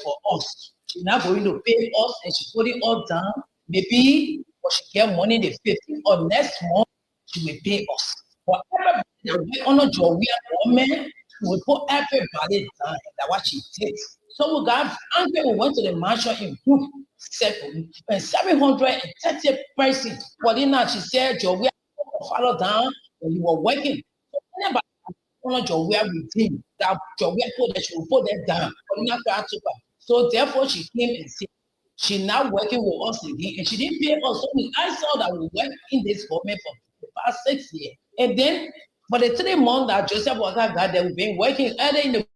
for us. She's not going to pay us, and she's putting us down. Maybe when she get money the 15th or next month, she will pay us. For everybody that we honor your woman, she will put everybody down. That's what she did. So we got angry. We went to the mansion in group 730 persons. For the night, she said, "Your follow down when you were working." So anybody honor your with him, that your put that she will put that down. So therefore, she came and said, she now working with us again, and she didn't pay us. So I saw that we worked in this government for the past 6 years. And then for the 3 months that Joseph was that guy, that we've been working early in the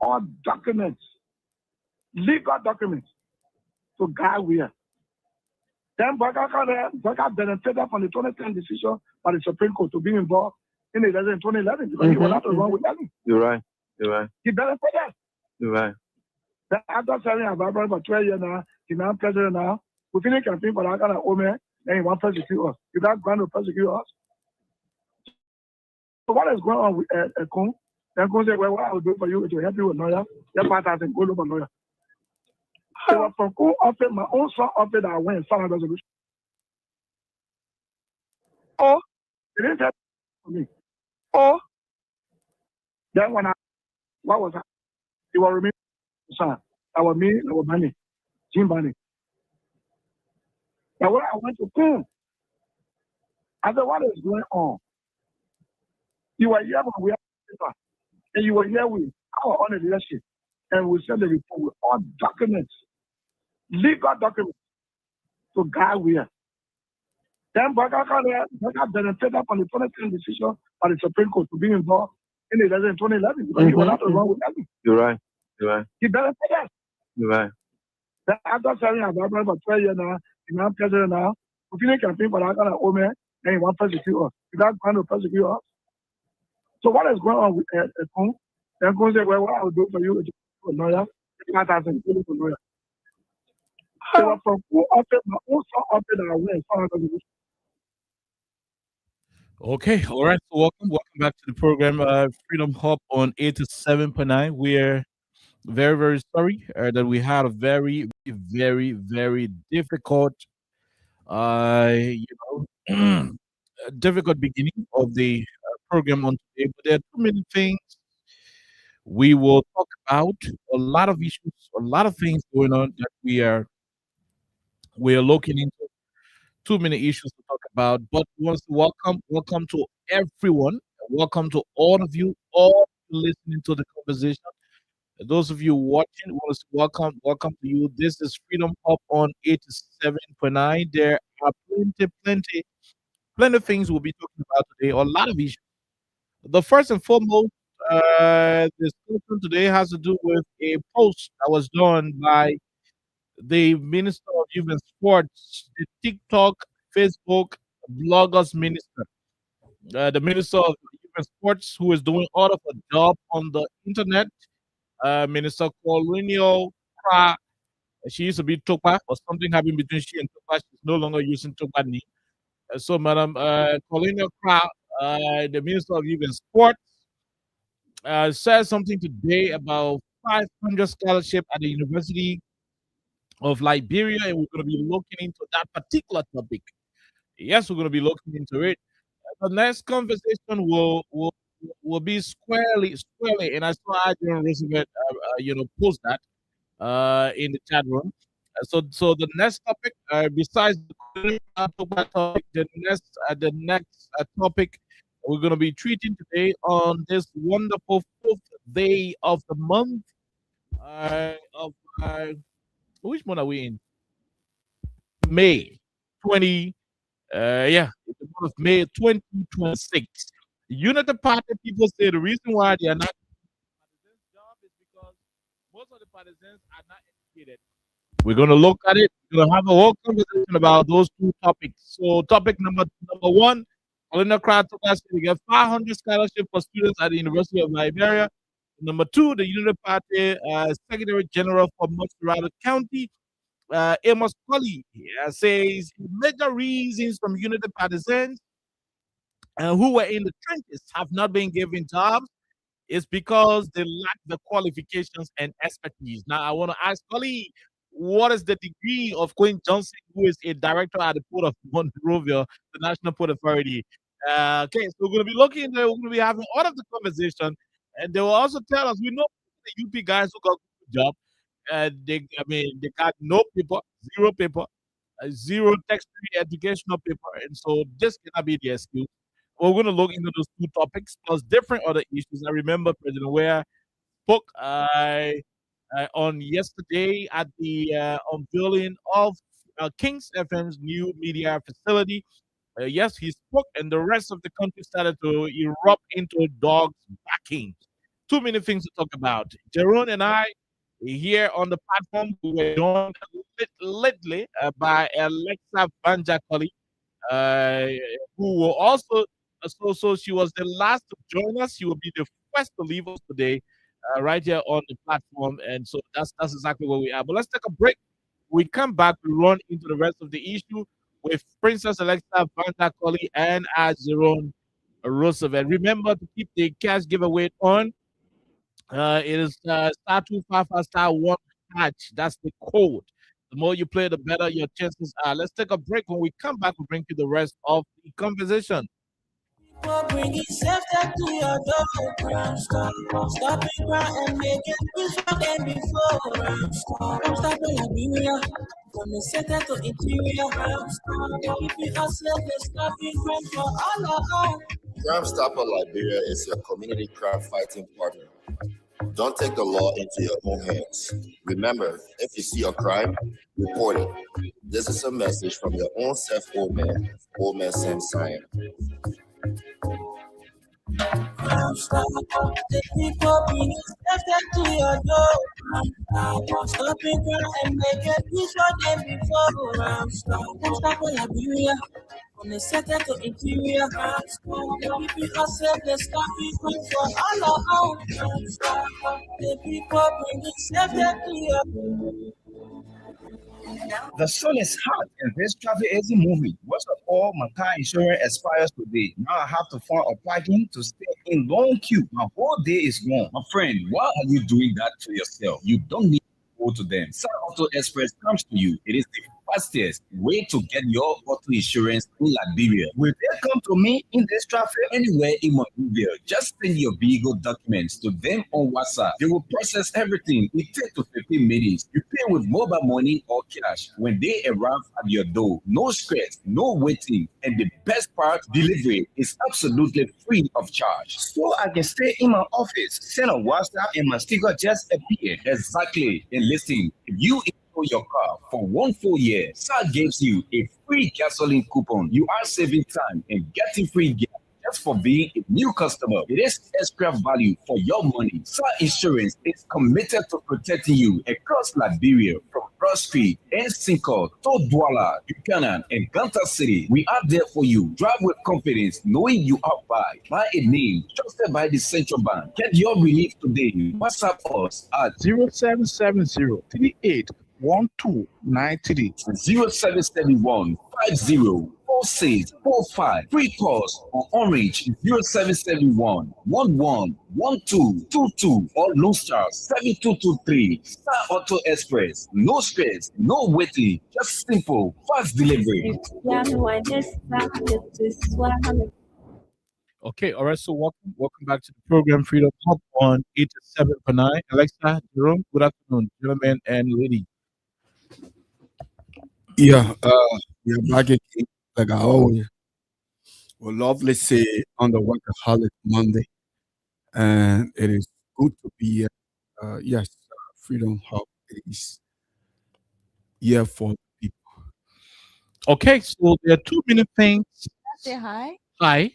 all documents, legal documents, to guide where. Then Baka benefited from the 2010 decision by the Supreme Court to be involved in the election in 2011 because he was not wrong with Ellie. You're right. You're right. He benefited. You're right. Then after serving as Barbara for 12 years now, he's now president now. We finish campaign for that kind of woman, then he wants to persecute us. Is that going to persecute us? So what is going on with Kun? Then Kun said, well, what I will do for you is to help you with lawyer. Your partner said, go look for lawyer. It was from Kun office, my own son office that I went and found a resolution. Oh, it didn't help me. Oh, then when what was that? It was me, son. That was me, that was Bunny, Jim Bunny. Now when I went to Kun, I said, what is going on? You were here when we had paper, and you were here with our own leadership, and we sent the report with all documents, legal documents, to guide where. Then Baka benefited from the 2010 decision by the Supreme Court to be involved in the election in 2011 because he was not wrong with Ellie. You're right. You're right. He benefited. You're right. Then after serving as Barbara for 12 years now, he's now president now. We finish campaign for that kind of woman, then he wants to persecute us. Is that going to persecute us? So what is going on with Kun? Then Kun said, well, what I will do for you is to go to lawyer. Your partner said, go look for lawyer. It was from Kun office, my own son office that I went and found a resolution. Okay, all right. So welcome back to the program, Freedom Hub on 87.9. We're very, very sorry that we had a very, very, very difficult, difficult beginning of the program on today. But there are too many things we will talk about. A lot of issues, a lot of things going on that we are looking into. Too many issues to talk about, but we want to welcome to everyone. Welcome to all of you, all listening to the conversation. Those of you watching, we want to welcome to you. This is Freedom Up on 87.9. There are plenty of things we'll be talking about today, or a lot of issues. The first and foremost, discussion today has to do with a post that was done by the Minister of Youth and Sports, the TikTok, Facebook, bloggers minister, the Minister of Youth and Sports, who is doing all of a job on the internet, Minister Colonial Kra. She used to be Topa, or something happened between she and Topa. She's no longer using Topa name. So, Madam Colonial Kra, the Minister of Youth and Sports, said something today about 500 scholarship at the University of Liberia, and we're going to be looking into that particular topic. Yes, we're going to be looking into it. The next conversation will be squarely, and I saw Adrian Roosevelt, post that in the chat room. So the next topic, besides the topic, the next topic we're going to be treating today on this wonderful 4th day of the month of which month are we in? May 20. It's the month of May 2026. United Party people say the reason why they are not this job is because most of the partisans are not educated. We're going to look at it. We're going to have a whole conversation about those two topics. So, topic number one, Colonel Crowd took us to get 500 scholarships for students at the University of Liberia. Number two, the United Party Secretary General for Montserrat County, Amos Colley, says major reasons from Unity partisans who were in the trenches have not been given jobs is because they lack the qualifications and expertise. Now, I want to ask Colley, what is the degree of Quinn Johnson, who is a director at the Port of Monrovia, the National Port Authority? Okay, so we're going to be looking there. We're going to be having all of the conversation, and they will also tell us we know the UP guys who got a good job. They got no paper, zero paper, zero textbook educational paper, and so this cannot be the excuse. We're going to look into those two topics plus different other issues. I remember President Ware spoke on yesterday at the unveiling of Kings FM's new media facility. Yes, he spoke, and the rest of the country started to erupt into dogs barking. too many things to talk about. Jerome and I here on the platform, we were joined lately by Alexa Banjakoli, uh, who will also so she was the last to join us. She will be the first to leave us today, right here on the platform, and so that's exactly where we are. But let's take a break. We come back, we run into the rest of the issue with Princess Alexa Banjakoli and Jerome Roosevelt. Remember to keep the cash giveaway on. It is star 255 star one hatch. That's the code. The more you play, the better your chances are. Let's take a break. When we come back, we'll bring you the rest of the conversation. People bring it safety to your door. Stop it, cry and make it before them before. Stop in Liberia, from the center to interior. If you hustle, they stop it, crime for all around. Crime Stopper Liberia is your community crime fighting partner. Don't take the law into your own hands. Remember, if you see a crime, report it. This is a message from your own self, Old Man Sam Sion. Crime Stopper, the people bring it safety to your door. Stop it, cry and make it before them before. Crime Stopper Liberia. From the center to interior, if you hustle, they stop it, crime for all around. The people bring it safety to your. The sun is hot and this traffic isn't moving. Worst of all, my car insurance expires today. Now I have to find a parking to stay in long queue. My whole day is gone. My friend, why are you doing that to yourself? You don't need to go to them. Sun Auto Express comes to you. It is the fastest way to get your auto insurance in Liberia. Will they come to me in this traffic? Anywhere in Monrovia, just send your vehicle documents to them on WhatsApp. They will process everything in 10 to 15 minutes. You pay with mobile money or cash. When they arrive at your door, no stress, no waiting, and the best part, delivery is absolutely free of charge. So I can stay in my office, send a WhatsApp, and my sticker just appeared. Exactly. And listen, if you your car for 1 full year, SAR gives you a free gasoline coupon. You are saving time and getting free gas just for being a new customer. It is extra value for your money. SAR Insurance is committed to protecting you across Liberia from Broad Street, Nsinko, to Douala, Buchanan, and Ganta City. We are there for you. Drive with confidence, knowing you are by a name trusted by the central bank. Get your relief today. WhatsApp us at 0770 1293 0771 504645. Free calls on Orange 0771 111222 or Lone Star 7223. Star Auto Express. No stress, no waiting, just simple, fast delivery. Okay, all right. So welcome back to the program Freedom Hub on 87.9. Alexa, Jerome, good afternoon, gentlemen and lady. Yeah, we're back again, like I always would lovely say on the Workaholic Monday, and it is good to be here. Yes, Freedom Hub is here for people. Okay, so there are too many things. Say hi. Hi.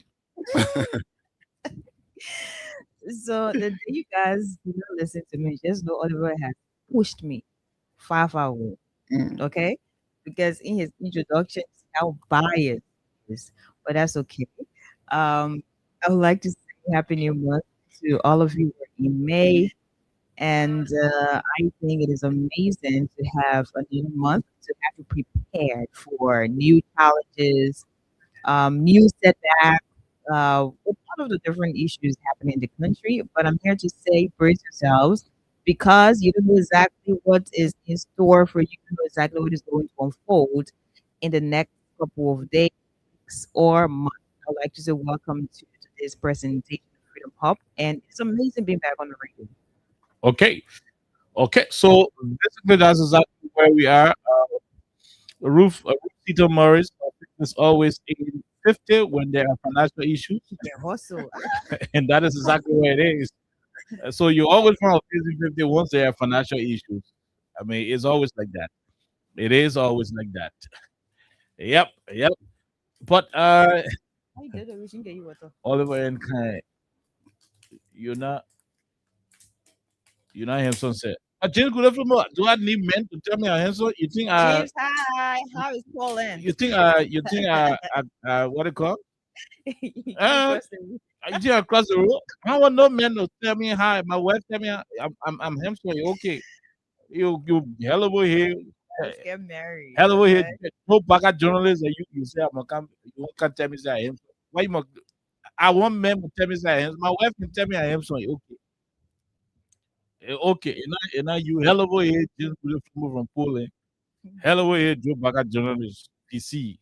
So the day you guys do not listen to me, just know Oliver has pushed me far, far away. Okay, because in his introduction, how biased he is, but that's okay. I would like to say Happy New Month to all of you who are in May, and I think it is amazing to have a new month to have you prepared for new challenges, new setbacks, with all of the different issues happening in the country. But I'm here to say, brace yourselves because you don't know exactly what is in store for you. You don't know exactly what is going to unfold in the next couple of days or months. I'd like to say welcome to today's presentation of Freedom Hub, and it's amazing being back on the radio. Okay. So basically, that's exactly where we are. Ruth Tito Morris is always in 50 when there are financial issues, Yeah, hustle. and that is exactly where it is. So you always want to visit 50 once there are financial issues. I mean, it's always like that. It is always like that. Yep. But I did a wishing that you were Oliver and Kai, you're not. You know, handsome said. James good from what? Do I need men to tell me I'm handsome? You think James, hi. How is Poland? what do you call? You keep Uh, crossing. you think across the road? I want no men to tell me hi. My wife tell me I'm handsome. Okay, you hell over here, Let's get married. hell over here. Okay. No backup journalist and you say I'm a come. You can't tell me say I am. Why you? I want men to tell me say I am. My wife can tell me I am. So okay. Okay, and now you hell over here just from Poland. Hell over here, Joe Baga journalist, PC.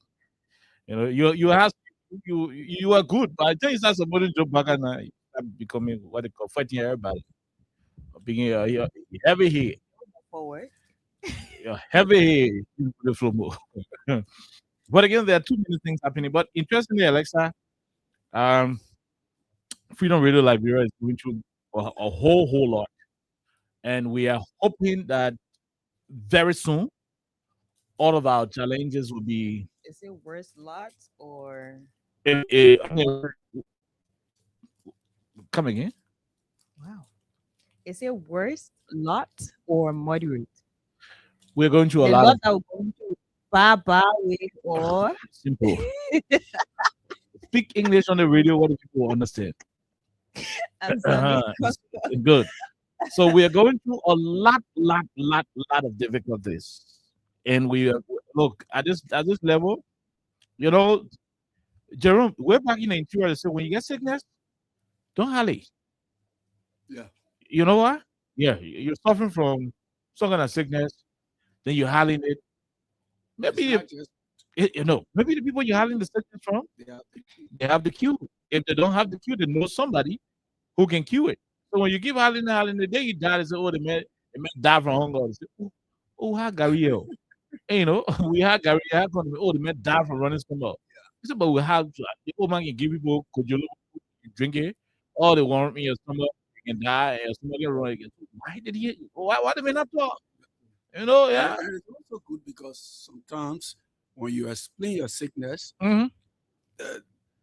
You know, you have you are good, but I tell you start supporting Joe Baga now, you start becoming what they call fighting everybody. Being you're heavy here, Forward. you're heavy here in the flow mode. But again, there are too many things happening. But interestingly, Alexa, um, Freedom Radio Liberia is going through a whole lot, and we are hoping that very soon all of our challenges will be Is it worse lot or I mean, come again. wow? Is it worse lot or moderate? We're going through a The lot lot of that we're going to bye with or simple. Speak English on the radio. What do people understand? I'm sorry. Good. So we are going through a lot of difficulties, and we are, look at this level. You know, Jerome, we're back in the interior. So when you get sickness, don't hurry. Yeah. You know what? Yeah, you're suffering from some kind of sickness. Then you're hurling it. Maybe It's not just maybe the people you're hurling the sickness from, they have the key. they have the cure. If they don't have the cure, they know somebody who can cure it. So when you give hurling the day he died, they say, oh, the man died from hunger. They say, oh, how Gary? And, you know, we had Gary. Oh, the man died from running stomach. He said, but we have the old man can give people could you drink it, or they want me your stomach you can die and your stomach can run again. Why did he? Why did they not talk? You know, yeah. And it's also good because sometimes when you explain your sickness, Mhm.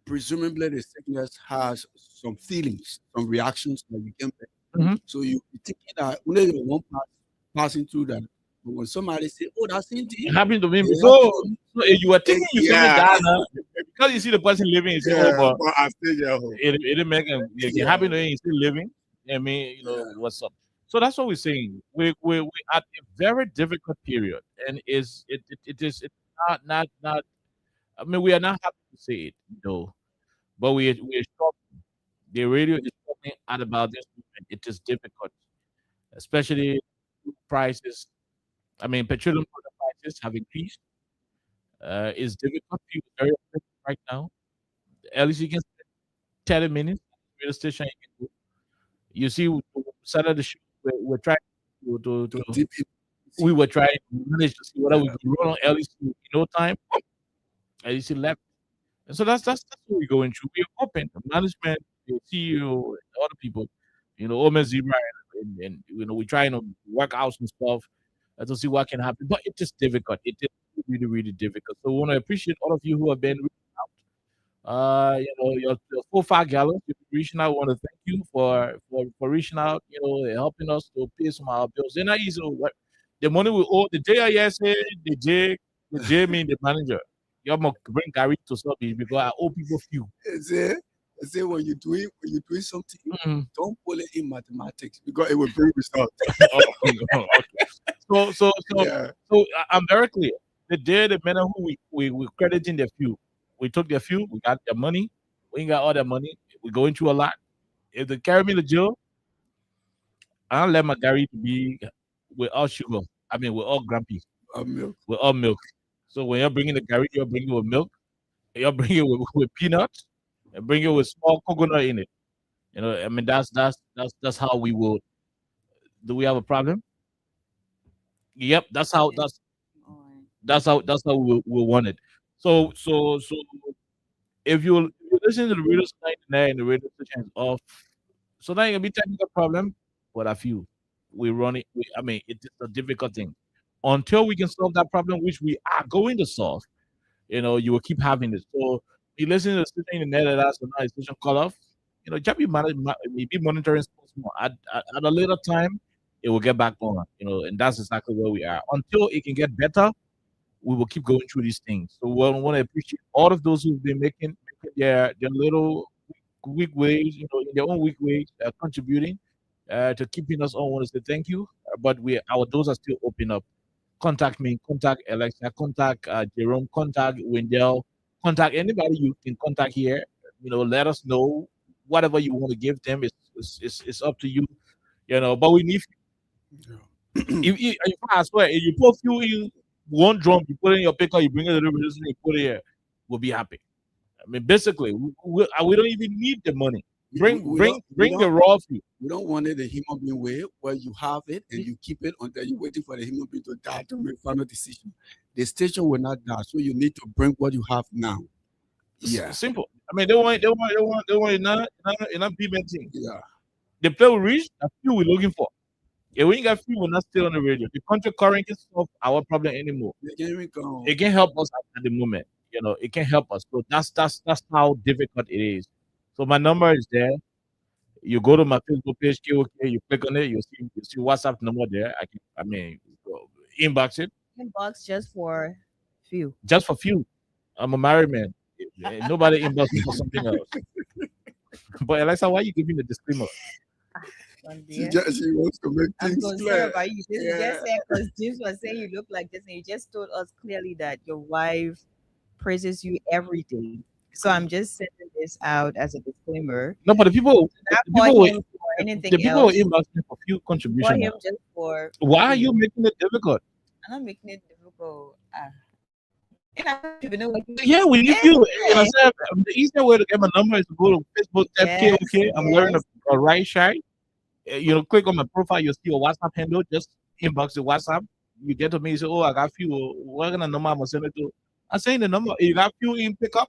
presumably the sickness has some feelings, some reactions that you can make. Mhm. So you be thinking that only the one passing through that. But when somebody say, "Oh, that's It indeed," happened to me. it So, happened so if you were thinking you see me yeah. die now, because you see the person living, you say, oh, but but I still get home. it didn't make him. It happened to him. He's still living. I mean, you know what's up. So that's what we're saying. We at a very difficult period, and it is it's not. I mean, we are not happy to say it, though, but we're shocked. The radio is talking out about this movement. It is difficult, especially prices. I mean, petroleum product prices have increased. It's difficult. People are very upset right now. At least you can spend 30 minutes at the radio station. You see, we started the show. We're trying To to deep in- we were trying to manage to see whether we could run on LEC in no time. LEC left. And so that's what we're going through. We're hoping the management, the CEO, and other people, Omen Zebra, and we're trying to work out some stuff to see what can happen. But it's just difficult. It is really, really difficult. So we want to appreciate all of you who have been your 4 5 gallons. You've been reaching out. I want to thank you for reaching out. Helping us to pay some of our bills. They're not easy. The money we owe the JISA, the J mean the manager. You must bring Gary to stop it because I owe people few. Say when you're doing something, Mhm. don't put it in mathematics because it will bring results. Okay. So Yeah. I'm very clear. The day the men who we crediting their few, we took their few, we got their money, we ain't got all their money. We're going through a lot. If they carry me to jail, I don't let my Gary to be with all sugar. I mean, we're all grumpy. Milk. We're all milk. So when you're bringing the Gary, you're bringing it with milk. You're bringing it with peanuts, and bring it with small coconut in it. I mean, that's how we will. Do we have a problem? Yep, that's how we'll want it. So if you listen to the radio station and the radio station is off, so that can be technical problem. But I feel we run it. I mean, it's a difficult thing until we can solve that problem, which we are going to solve. You will keep having it. So you listen to the station in the net that's now the station call off. Just be monitoring sports more at a later time. it will get back on, and that's exactly where we are. Until it can get better, we will keep going through these things. So we want to appreciate all of those who've been making their little weak ways, in their own weak ways, contributing to keeping us on. I want to say thank you. But our doors are still open up. Contact me, contact Alexa, contact Jerome, contact Wendell, contact anybody you can contact here. Let us know whatever you want to give them. It's up to you. But we need if I swear, if you put fuel in one drum, you put it in your pickup, you bring it to the reducer, you put it here, we'll be happy. I mean, basically, we don't even need the money. Bring the raw fuel. We don't want it the human being way where you have it and you keep it until you're waiting for the human being to die to make final decision. The station will not die, so you need to bring what you have now. Yeah, Simple. I mean, they want enough payment thing. yeah. The play will reach, that's fuel we're looking for. If we ain't got fuel, we're not still on the radio. The country current can solve our problem anymore. They can't even come. It can help us at the moment. It can help us. So that's how difficult it is. So my number is there. You go to my Facebook page, KOK, you click on it, you see WhatsApp number there. Inbox it. Inbox just for few. Just for few. I'm a married man. Nobody inbox me for something else. But Alexa, why are you giving the disclaimer? She wants to make I'm things concerned clear. about you. You just said, because James was saying you look like this, and you just told us clearly that your wife praises you every day. So I'm just sending this out as a disclaimer. No, but the people Not for him for anything else. inbox me for few For contribution. him now. just for. Why are you making it difficult? I'm not making it difficult. And I don't even know what you Yeah, we need you. I said, the easier way to get my number is to go to Facebook, type Yes, KOK. I'm wearing yes. a right shirt. Click on my profile, you'll see a WhatsApp handle. Just inbox the WhatsApp. You get to me, you say, oh, I got fuel. What kind of number I'm going to send it to? I'm saying the number. You got fuel in pickup,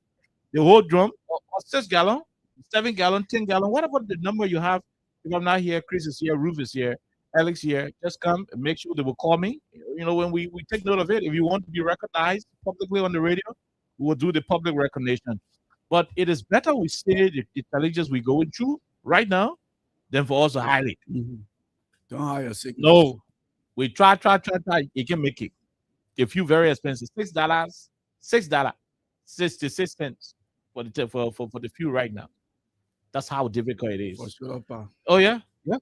the whole drum, or 6 gallon, 7 gallon, 10 gallon, whatever the number you have. If I'm not here, Chris is here, Ruth is here, Alex here. Just come and make sure they will call me. When we take note of it, if you want to be recognized publicly on the radio, we will do the public recognition. But it is better we say the challenges we're going through right now than for us to hide it. Don't hire a sick. No, we try. You can make it. A few very expensive, $6, $6, 66 cents for the fuel right now. That's how difficult it is. For sure, pa. Oh yeah,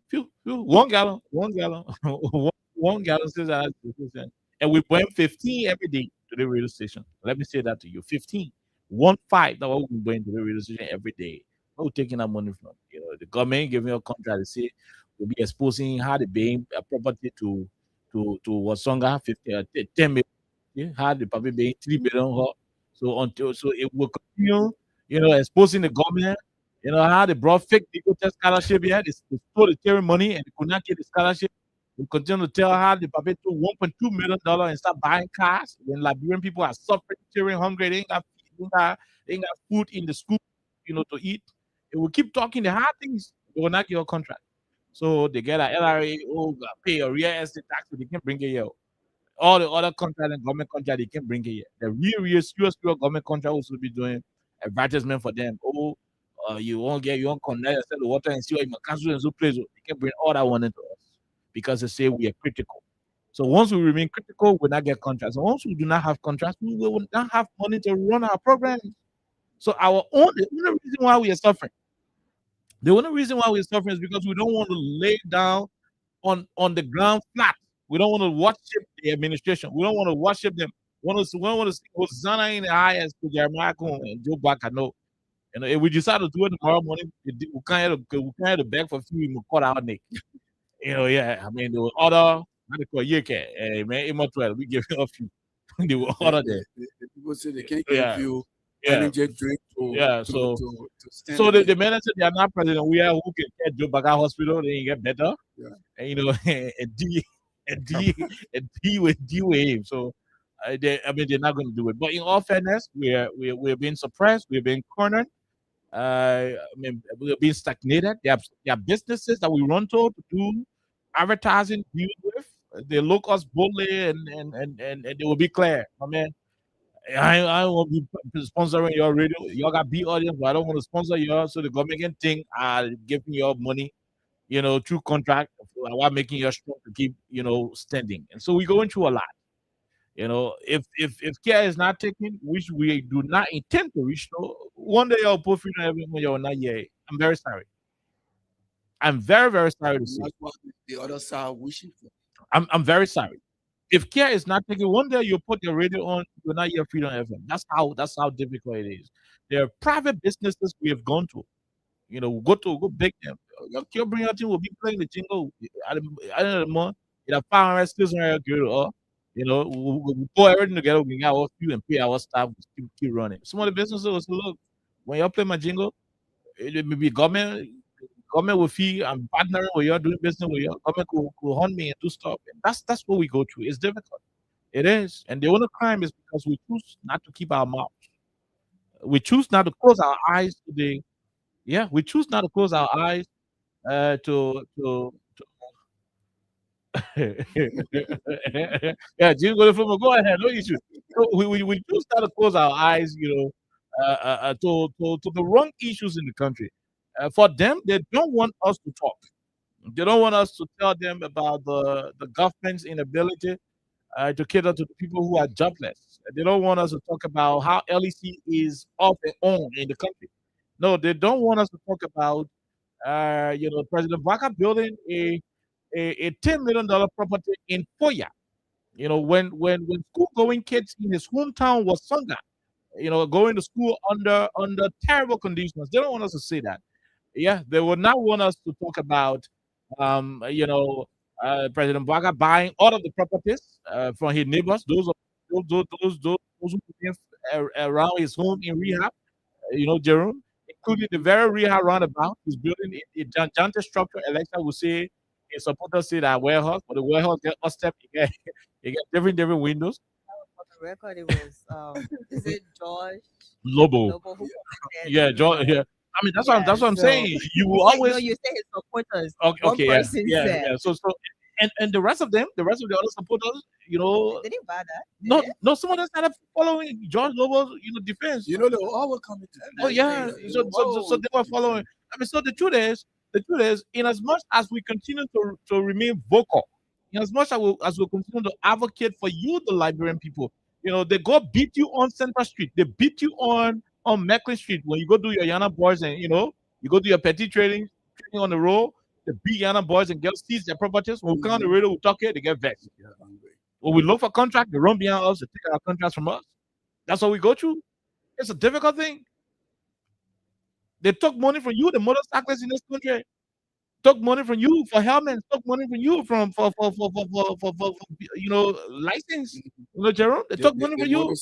fuel, 1 gallon, 1 gallon, 1 gallon, $6, 66 cents. And we bring 15 every day to the radio station. Let me say that to you, 15, 1.5. That's what we bring to the radio station every day. Where we taking our money from? The government giving a contract to say we'll be exposing how they paying a property to Wasonga 10 million. Yeah, how the probably paying 3 billion. So it will continue, exposing the government. How they brought fake legal test scholarship here. They stole the tearing money and they could not get the scholarship. We continue to tell how the probably took $1.2 million and start buying cars. When Liberian people are suffering, tearing, hungry, they ain't got food in the school, to eat. It will keep talking the hard things. They will not give a contract. So they get an LRA, pay a real estate tax, so they can bring it here. All the other contract and government contract, they can bring it here. The real serious government contract also be doing advertisement for them. You won't connect yourself to water and see what you can cancel and so place. They can bring all that one into us because they say we are critical. So once we remain critical, we'll not get contracts. And once we do not have contracts, we will not have money to run our programs. So the only reason why we are suffering, is because we don't want to lay down on the ground flat. We don't want to worship the administration. We don't want to worship them. We want to see Hosanna in the highest to Jeremiah and Joe Baca. No. If we decide to do it tomorrow morning, we can't have to beg for food. We cut our neck. I mean, they will order. How they call man, 12. We give you a few. They will order there. The people say they can't give you energy drink so stand the manager, they are not president. We are who can get Joe Baca Hospital. They get better. Yeah. And D with wave. So they're not going to do it. But in all fairness, we're being suppressed. We're being cornered. We're being stagnated. There are businesses that we run to do advertising deal with. They look us boldly and they will be clear. I mean, I won't be sponsoring your radio. You all got big audience, but I don't want to sponsor you. So the government can think giving you money through contract while making us strong to keep, standing. And so we're going through a lot. If care is not taken, which we do not intend to reach, one day I'll put freedom everyone when you're not here. I'm very sorry. I'm very, very sorry to say. That's what the other side wishing for. I'm very sorry. If care is not taken, one day you put your radio on, you're not hear Freedom FM. That's how difficult it is. There are private businesses we have gone to. Go big them. Your bring out team will be playing the jingle at the end of the month. You know, 500 still good. We put everything together. We got our few and pay our staff. We keep running. Some of the businesses will say, look, when you play my jingle, it may be government will fee. I'm partnering with you, doing business with you. Government will hunt me and do stuff. And that's what we go through. It's difficult. It is. And the only crime is because we choose not to keep our mouth. We choose not to close our eyes to the. Yeah, we choose not to close our eyes to yeah, Jim go ahead, no issue. So we choose not to close our eyes, to the wrong issues in the country. For them, they don't want us to talk. They don't want us to tell them about the government's inability to cater to the people who are jobless. They don't want us to talk about how LEC is off and on in the country. No, they don't want us to talk about, President Baka building a $10 million property in Foya. When school going kids in his hometown was Songa, going to school under terrible conditions. They don't want us to say that. Yeah, they would not want us to talk about, President Baka buying all of the properties from his neighbors. Those who live around his home in rehab. Jerome, including the very rehab roundabout. He's building a gigantic structure. Alexa will say his supporters say that warehouse, but the warehouse get a step. You get different windows. For the record, it was is it George Lobo. Noble who Yeah, George. Yeah. I mean, that's what I'm saying. You will always. No, you say his supporters. Okay, One okay, yeah, person yeah, said. yeah. So, and the rest of them, the rest of the other supporters, They didn't buy that. no, did no, some of them started following George Lobo's, defense. They were all coming to. Oh yeah, so they were following. I mean, so the truth is, in as much as we continue to remain vocal, in as much as we continue to advocate for you, the Liberian people, they go beat you on Central Street, they beat you on Mecklin Street when you go do your Yana boys and you go do your petty training on the road. The big Yana boys and girls seize their properties. When we come on the radio, we talk it, they get vexed. When we look for contract, they run behind us, they take our contracts from us. That's what we go through. It's a difficult thing. They took money from you, the motorcyclists in this country. Took money from you for helmets. Took money from you for license. Jerome. They took money from you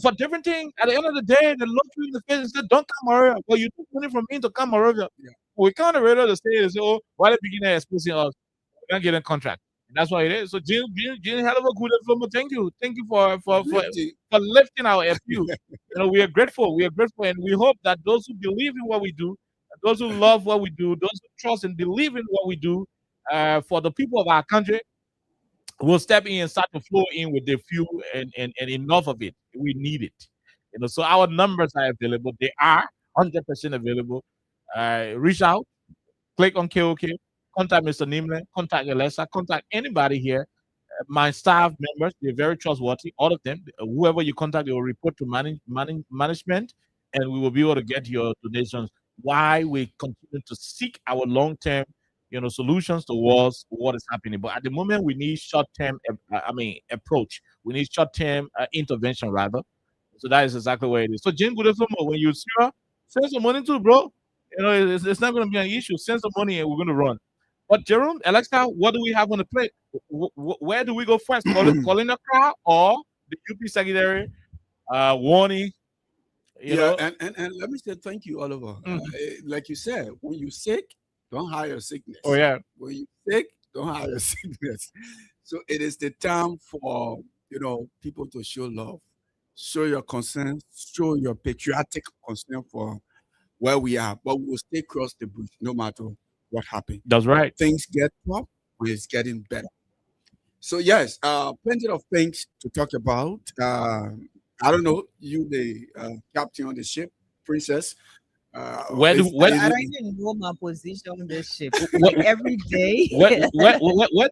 for different things. At the end of the day, they looked you in the face and said, "Don't come over." Well, you took money from me to come over. Yeah. We come on the radio to say, "Oh, why the beginner exposing us? We can't get a contract." And that's what it is. So, Jim, hell of a good influence. Thank you for lifting our FU. We are grateful. And we hope that those who believe in what we do, those who love what we do, those who trust and believe in what we do, for the people of our country, will step in and start to flow in with the few and enough of it. We need it. So our numbers are available. They are 100% available. Reach out, click on KOK, contact Mr. Nimle, contact Alessa, contact anybody here. My staff members, they're very trustworthy. All of them, whoever you contact, they will report to management, and we will be able to get your donations. Why we continue to seek our long-term, solutions towards what is happening. But at the moment, we need short-term, approach. We need short-term intervention, rather. So that is exactly what it is. So, Jim Goodeflomo, when you see her, send some money too, bro. It's not going to be an issue. Send some money and we're going to run. But Jerome, Alexa, what do we have on the plate? Where do we go first? Calling the crowd or the UP secretary, warning? And let me say thank you, Oliver. Like you said, when you're sick, don't hire sickness. Oh yeah. When you're sick, don't hire sickness. So it is the time for people to show love, show your concern, show your patriotic concern for where we are. But we will stay across the bridge no matter what happens. That's right. Things get tough, but it's getting better. So yes, plenty of things to talk about. I don't know, you the captain on the ship, Princess. Where do it's- where, I it's- don't even know my position on this ship. where, Like every day. where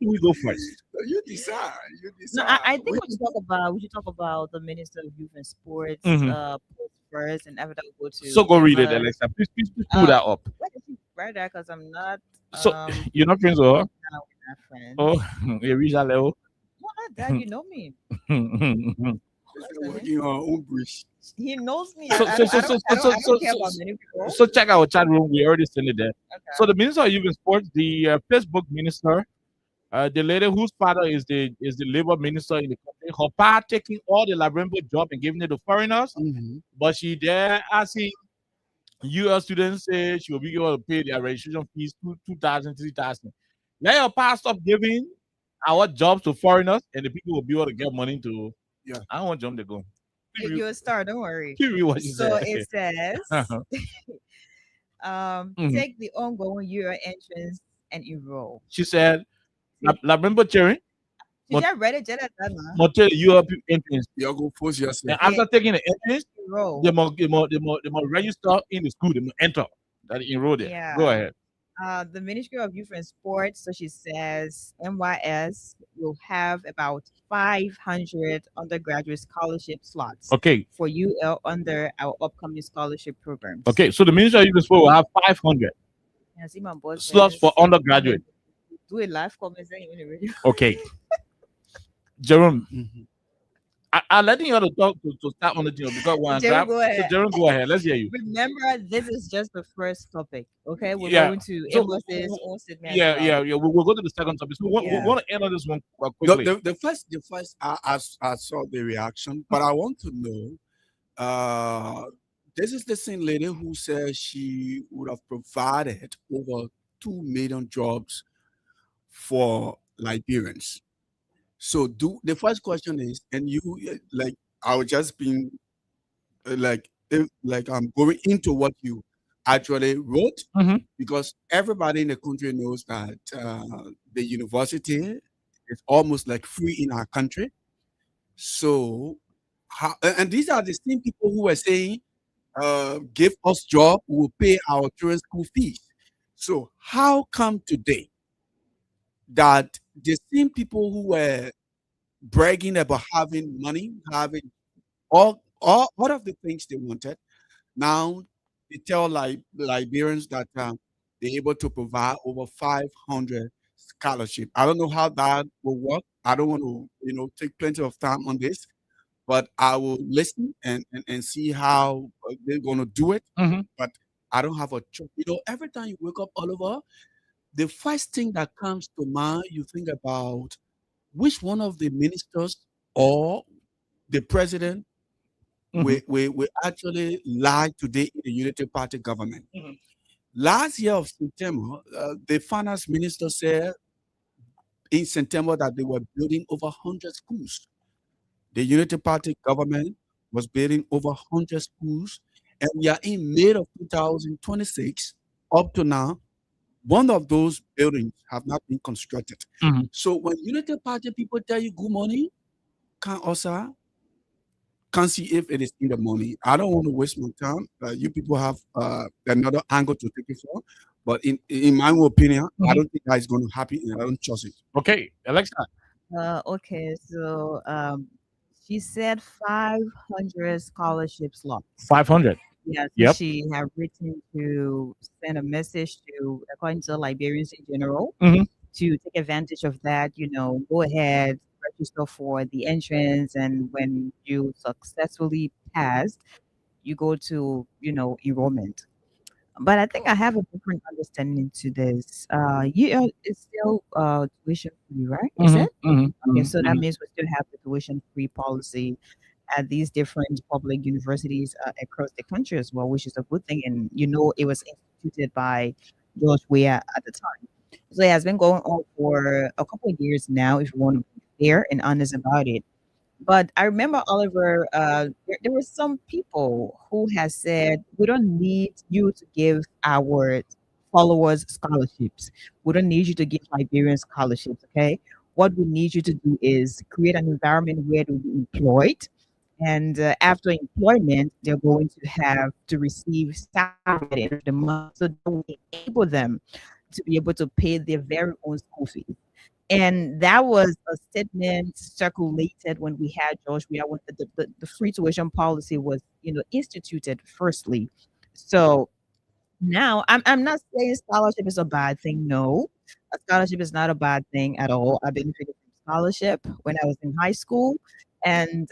do we go first? you decide. You No, decide. I think we should talk about the Minister of Youth and Sports Mhm. post first, and after that we'll go to So go read it, Emma's. Alexa. Please pull that up. Where did you write that? Because I'm not So um you're not friends with her? now with my friends. Oh, you reach that level. No, not that. You know me. You're working on own bridge. He knows me. So- I so- don't, so- I don't, so- I don't, so- I don't so- care so- about many people. So check our chat room. We already sent it there. Okay. So the Minister of Youth and Sports, the Facebook Minister, the lady whose father is the labor minister in the country, her pa taking all the labour job and giving it to foreigners, but she there asking US students say she will be able to pay their registration fees 2,000, 3,000. Let your pa stop giving our jobs to foreigners, and the people will be able to get money to. Yeah. I don't want jump to go. You're a star. Don't worry. Keep read what she So said. it says, Uh-huh. Mhm. take the ongoing year entrance and enroll. She said, "Labrembo cherry, Did you read it? Just like that, nah? motel Europe entrance. You're going to force And yourself. after taking the entrance, Enroll. they must register in the school. They must enter. That enroll there. Yeah. Go ahead. The Ministry of Youth and Sports, so she says NYS will have about 500 undergraduate scholarship slots Okay. for UL under our upcoming scholarship programs. Okay. So the Ministry of Youth and Sport will have 500 Yeah, see my boss slots says- for undergraduate. Do a live comment saying in the radio. Okay. Jerome, Mhm. I'm letting you to talk to start on the thing because when Jerome, go so ahead. Jerome, go ahead. Let's hear you. Remember, this is just the first topic. Okay, we're Yeah. going to So- Emma's own statement. Yeah. We'll go to the second topic. So we Yeah. want to end on this one The, quickly. the first, I saw the reaction, but I want to know. This is the same lady who says she would have provided over 2 million jobs for Liberians. So, the first question is, and you like, I was just being like I'm going into what you actually wrote Mhm. because everybody in the country knows that the university is almost like free in our country. So, and these are the same people who are saying, give us job, we will pay our children's school fees. So, how come today that the same people who were bragging about having money, having all of the things they wanted, now they tell Liberians that they're able to provide over 500 scholarship. I don't know how that will work. I don't want to, take plenty of time on this, but I will listen and see how they're going to do it. Mhm. But I don't have a choice. Every time you wake up, Oliver, the first thing that comes to mind, you think about which one of the ministers or the president Mhm. we actually lie today in the Unity Party government. Mhm. Last year of September, the finance minister said in September that they were building over 100 schools. The Unity Party government was building over 100 schools, and we are in May of 2026. Up to now, one of those buildings have not been constructed. Mhm. So when Unity Party people tell you good morning, can't see if it is in the money. I don't want to waste my time. You people have another angle to take it from, but in my opinion, I don't think that is going to happen, and I don't trust it. Okay, Alexa. Okay, so she said 500 scholarship slots. 500. Yes, Yep. she had written to send a message to, according to Liberians in general, Mhm. to take advantage of that. Go ahead, register for the entrance, and when you successfully pass, you go to enrollment. But I think I have a different understanding to this. It's still tuition free, right? Is Mhm, it? mhm, Okay, mhm, so that mhm. means we still have the tuition free policy at these different public universities across the country as well, which is a good thing. And it was instituted by George Weah at the time. So it has been going on for a couple of years now, if you want to be fair and honest about it. But I remember, Oliver, there were some people who has said, we don't need you to give our followers scholarships. We don't need you to give Liberians scholarships, okay? What we need you to do is create an environment where they'll be employed and after employment, they're going to have to receive salary at the end of the month, so that will enable them to be able to pay their very own school fees. And that was a statement circulated when we had George. We when the free tuition policy was, instituted firstly. So now, I'm not saying scholarship is a bad thing. No, a scholarship is not a bad thing at all. I benefited from scholarship when I was in high school, and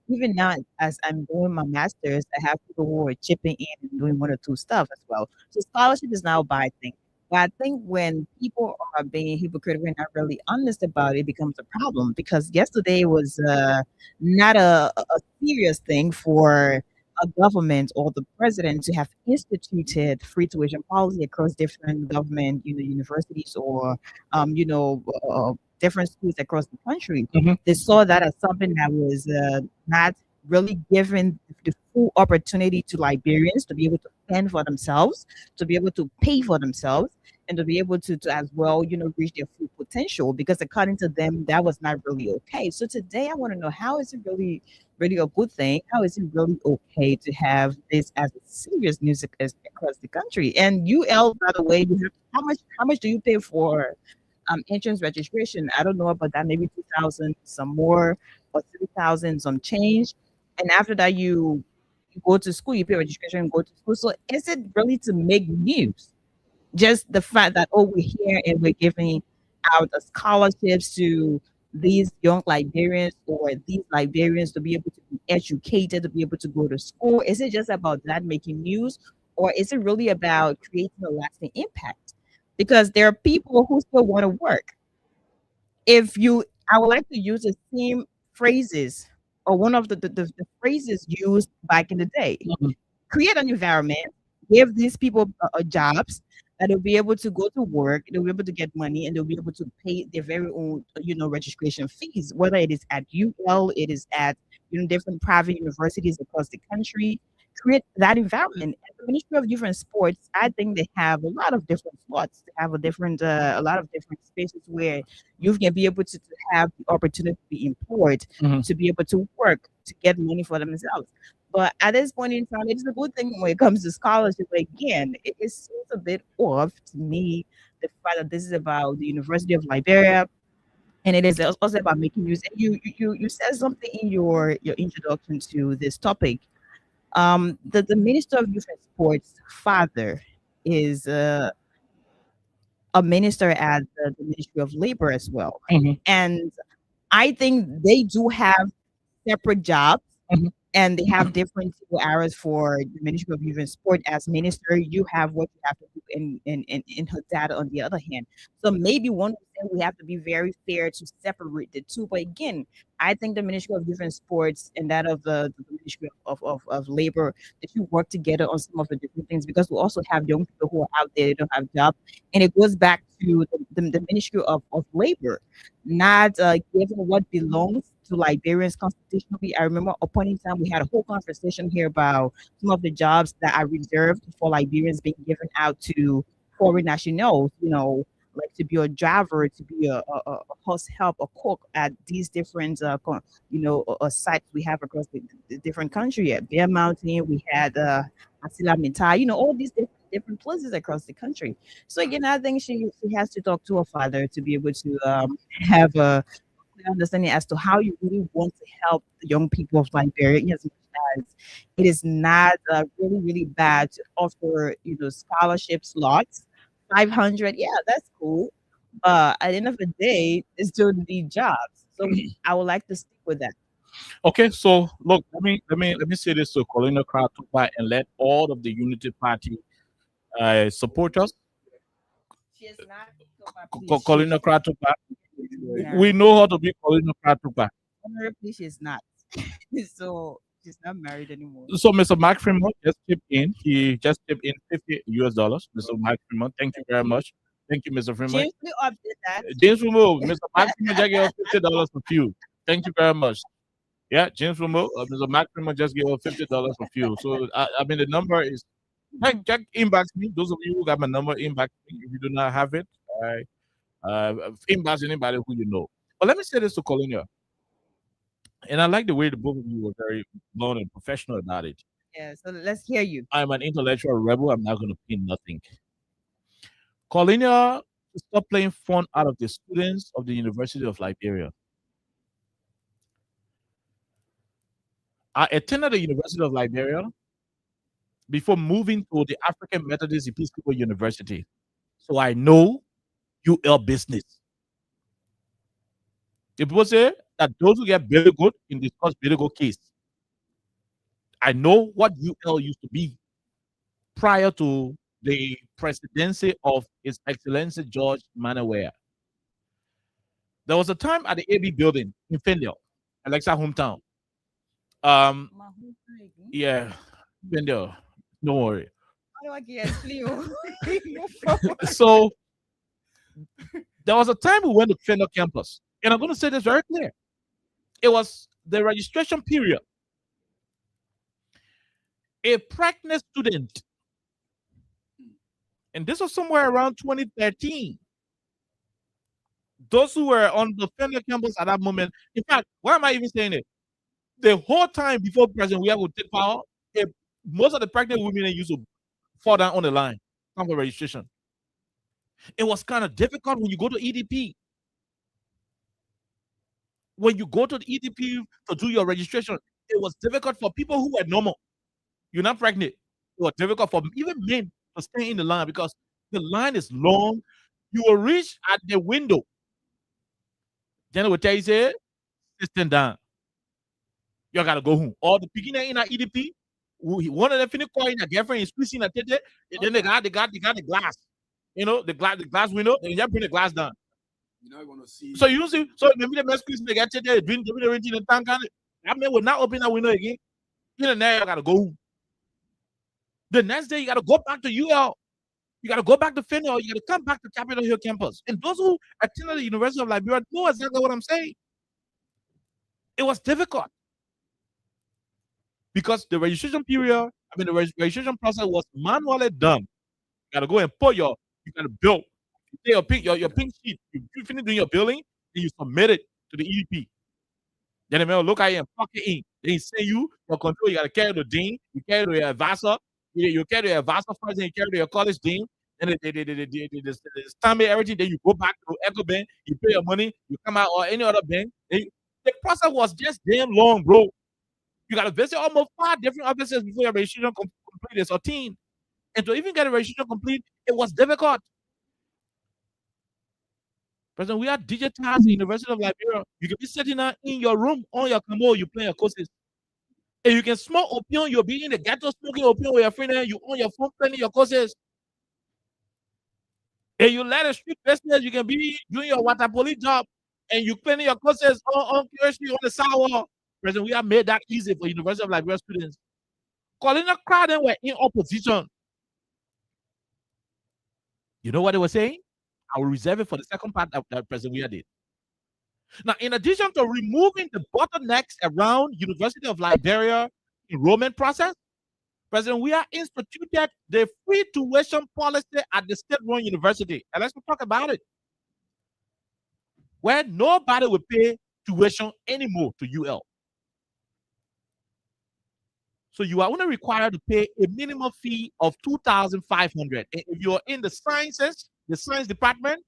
even now, as I'm doing my masters, I have people who are chipping in and doing one or two stuff as well. So scholarship is not a bad thing. But I think when people are being hypocritical and not really honest about it, it becomes a problem. Because yesterday was not a serious thing for a government or the president to have instituted free tuition policy across different government, universities or, different schools across the country. They saw that as something that was not really given the full opportunity to Liberians to be able to fend for themselves, to be able to pay for themselves, and to be able to as well, reach their full potential. Because according to them, that was not really okay. So today, I want to know, how is it really a good thing? How is it really okay to have this as a serious news across the country? And UL, by the way, you have how much do you pay for entrance registration? I don't know about that, maybe 2,000, some more, or 3,000, some change. And after that, you go to school, you pay registration and go to school. So is it really to make news? Just the fact that, oh, we're here and we're giving out scholarships to these young Liberians, or these Liberians to be able to be educated, to be able to go to school. Is it just about that making news, or is it really about creating a lasting impact? Because there are people who still want to work. If you I would like to use the same phrases, or one of the phrases used back in the day. Create an environment, give these people jobs, that they'll be able to go to work, they'll be able to get money, and they'll be able to pay their very own, registration fees, whether it is at UL, it is at, different private universities across the country. Create that environment. And the Ministry of Youth and Sports, I think they have a lot of different slots. They have a lot of different spaces where youth can be able to have the opportunity to be employed, to be able to work, to get money for themselves. But at this point in time, it is a good thing when it comes to scholarship. Again, it seems a bit off to me, the fact that this is about the University of Liberia, and it is also about making news. And you said something in your introduction to this topic. The Minister of Youth and Sports father is a minister at the Ministry of Labor as well, and I think they do have separate jobs, and they have different hours. For the Ministry of Youth and Sport, as minister, you have what you have to do in her data on the other hand. So maybe one would say we have to be very fair to separate the two. But again, I think the Ministry of Youth and Sports and that of the Ministry of Labor, they should work together on some of the different things, because we also have young people who are out there, they don't have jobs. And it goes back to the Ministry of Labor, not giving what belongs to Liberians constitutionally. I remember a point in time we had a whole conversation here about some of the jobs that are reserved for Liberians being given out to foreign nationals, like to be a driver, to be a house help, a cook at these different, sites we have across the different country. At Bear Mountain, we had Asila Mintai, all these different places across the country. So again, I think she has to talk to her father to be able to have a understanding as to how you really want to help the young people of Liberia, as much as it is not really bad to offer scholarship slots. 500, yeah, that's cool, but at the end of the day, they still need jobs. So I would like to stick with that. Okay, so look, let me say this to Colonel Kratupa and let all of the Unity Party support us. She is not Colonel Kratupa, we know how to be Colonel Kratupa. Honorably, she's not. So she's not married anymore. So Mr. Mark Fremont just chipped in. He just chipped in $50. Mr. Mark Fremont, thank you very much. Thank you, Mr. Fremont. James, we update that. James Remo, Mr. Mark Fremont just gave us $50 for fuel. Thank you very much. Yeah, James Remo, Mr. Mark Fremont just gave us $50 for fuel. So I mean, the number is. Check inbox me. Those of you who got my number, inbox me. If you do not have it, inbox anybody who you know. But let me say this to Colonia. And I like the way the both of you were very blunt and professional about it. Yeah, so let's hear you. I'm an intellectual rebel. I'm not going to pin nothing. Colina to stop playing fun out of the students of the University of Liberia. I attended the University of Liberia before moving to the African Methodist Episcopal University. So I know UL business. The people say that those who get very good can discuss very good case. I know what UL used to be prior to the presidency of His Excellency George Manaware. There was a time at the AB building in Fendel, Alexa hometown. Yeah, Fendel. Don't worry. So there was a time we went to Fendel campus, and I'm going to say this very clear. It was the registration period. A pregnant student, and this was somewhere around 2013. Those who were on the Fendel campus at that moment, in fact, why am I even saying it? The whole time before President we would take power, most of the pregnant women used to fall down on the line, come for registration. It was kind of difficult when you go to EDP. When you go to the EDP to do your registration, it was difficult for people who were normal. You're not pregnant. It was difficult for even men to stay in the line because the line is long. You will reach at the window. Then it will tell you, say, stand down. You gotta go home. Or the beginner in our EDP, one of them finish calling their girlfriend is squeezing a tete, and then they got the glass. You know, the glass window, they just bring the glass down. You're not gonna see. So you see, so maybe the mess squeezing the guy tete, drink the tank on it. That man will not open that window again. In the night, you gotta go home. The next day, you gotta go back to UL. You gotta go back to Fendel. You gotta come back to Capitol Hill campus. And those who attended the University of Liberia know exactly what I'm saying. It was difficult. Because the registration period, the registration process was manually done. You gotta go and put you gotta build. You take your pink sheet, you finish doing your billing, then you submit it to the EDP. Then the man will look at it and fuck it in. Then he send you for control. You gotta carry the dean, you carry the advisor, you carry the advisor first, then you carry your college dean, and they stamp everything, then you go back to Echo Bank, you pay your money, you come out or any other bank. The process was just damn long, bro. You got to visit almost 5 different offices before your registration complete is 13. And to even get a registration complete, it was difficult. President, we are digitized the University of Liberia. You can be sitting there in your room on your commode, you play your courses. And you can smoke opium, you'll be in the ghetto smoking opium with your friend, and you on your phone planning your courses. And you let a street business, you can be doing your water police job, and you planning your courses on curiously on the sidewalk. President, we have made that easy for University of Liberia students. Colina crowd were in opposition. You know what they were saying? I will reserve it for the second part that President Weah did. Now, in addition to removing the bottlenecks around University of Liberia enrollment process, President Weah instituted the free tuition policy at the state-run university. And let's talk about it. Where nobody will pay tuition anymore to UL. So you are only required to pay a minimum fee of $2,500. And if you're in the sciences, the science department,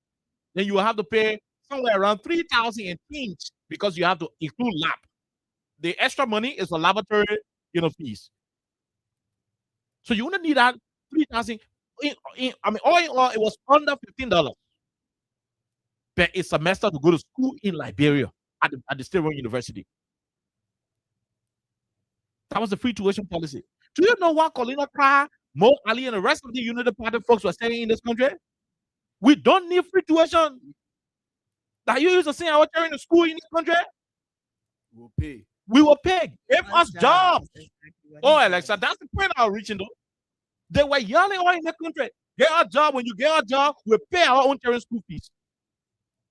then you will have to pay somewhere around $3,000 and change because you have to include lab. The extra money is for laboratory, fees. So you only need that $3,000. All in all, it was under $15 per a semester to go to school in Liberia at the state-run university. That was the free tuition policy. Do you know what Colina Carr, Mo Ali, and the rest of the United Party folks were saying in this country? We don't need free tuition. That you used to see our children in the school in this country? We'll pay. We will pay. Give us jobs. Oh, Alexa, that's the point I was reaching though. They were yelling all in the country. Get our job. When you get our job, we'll pay our own children's school fees.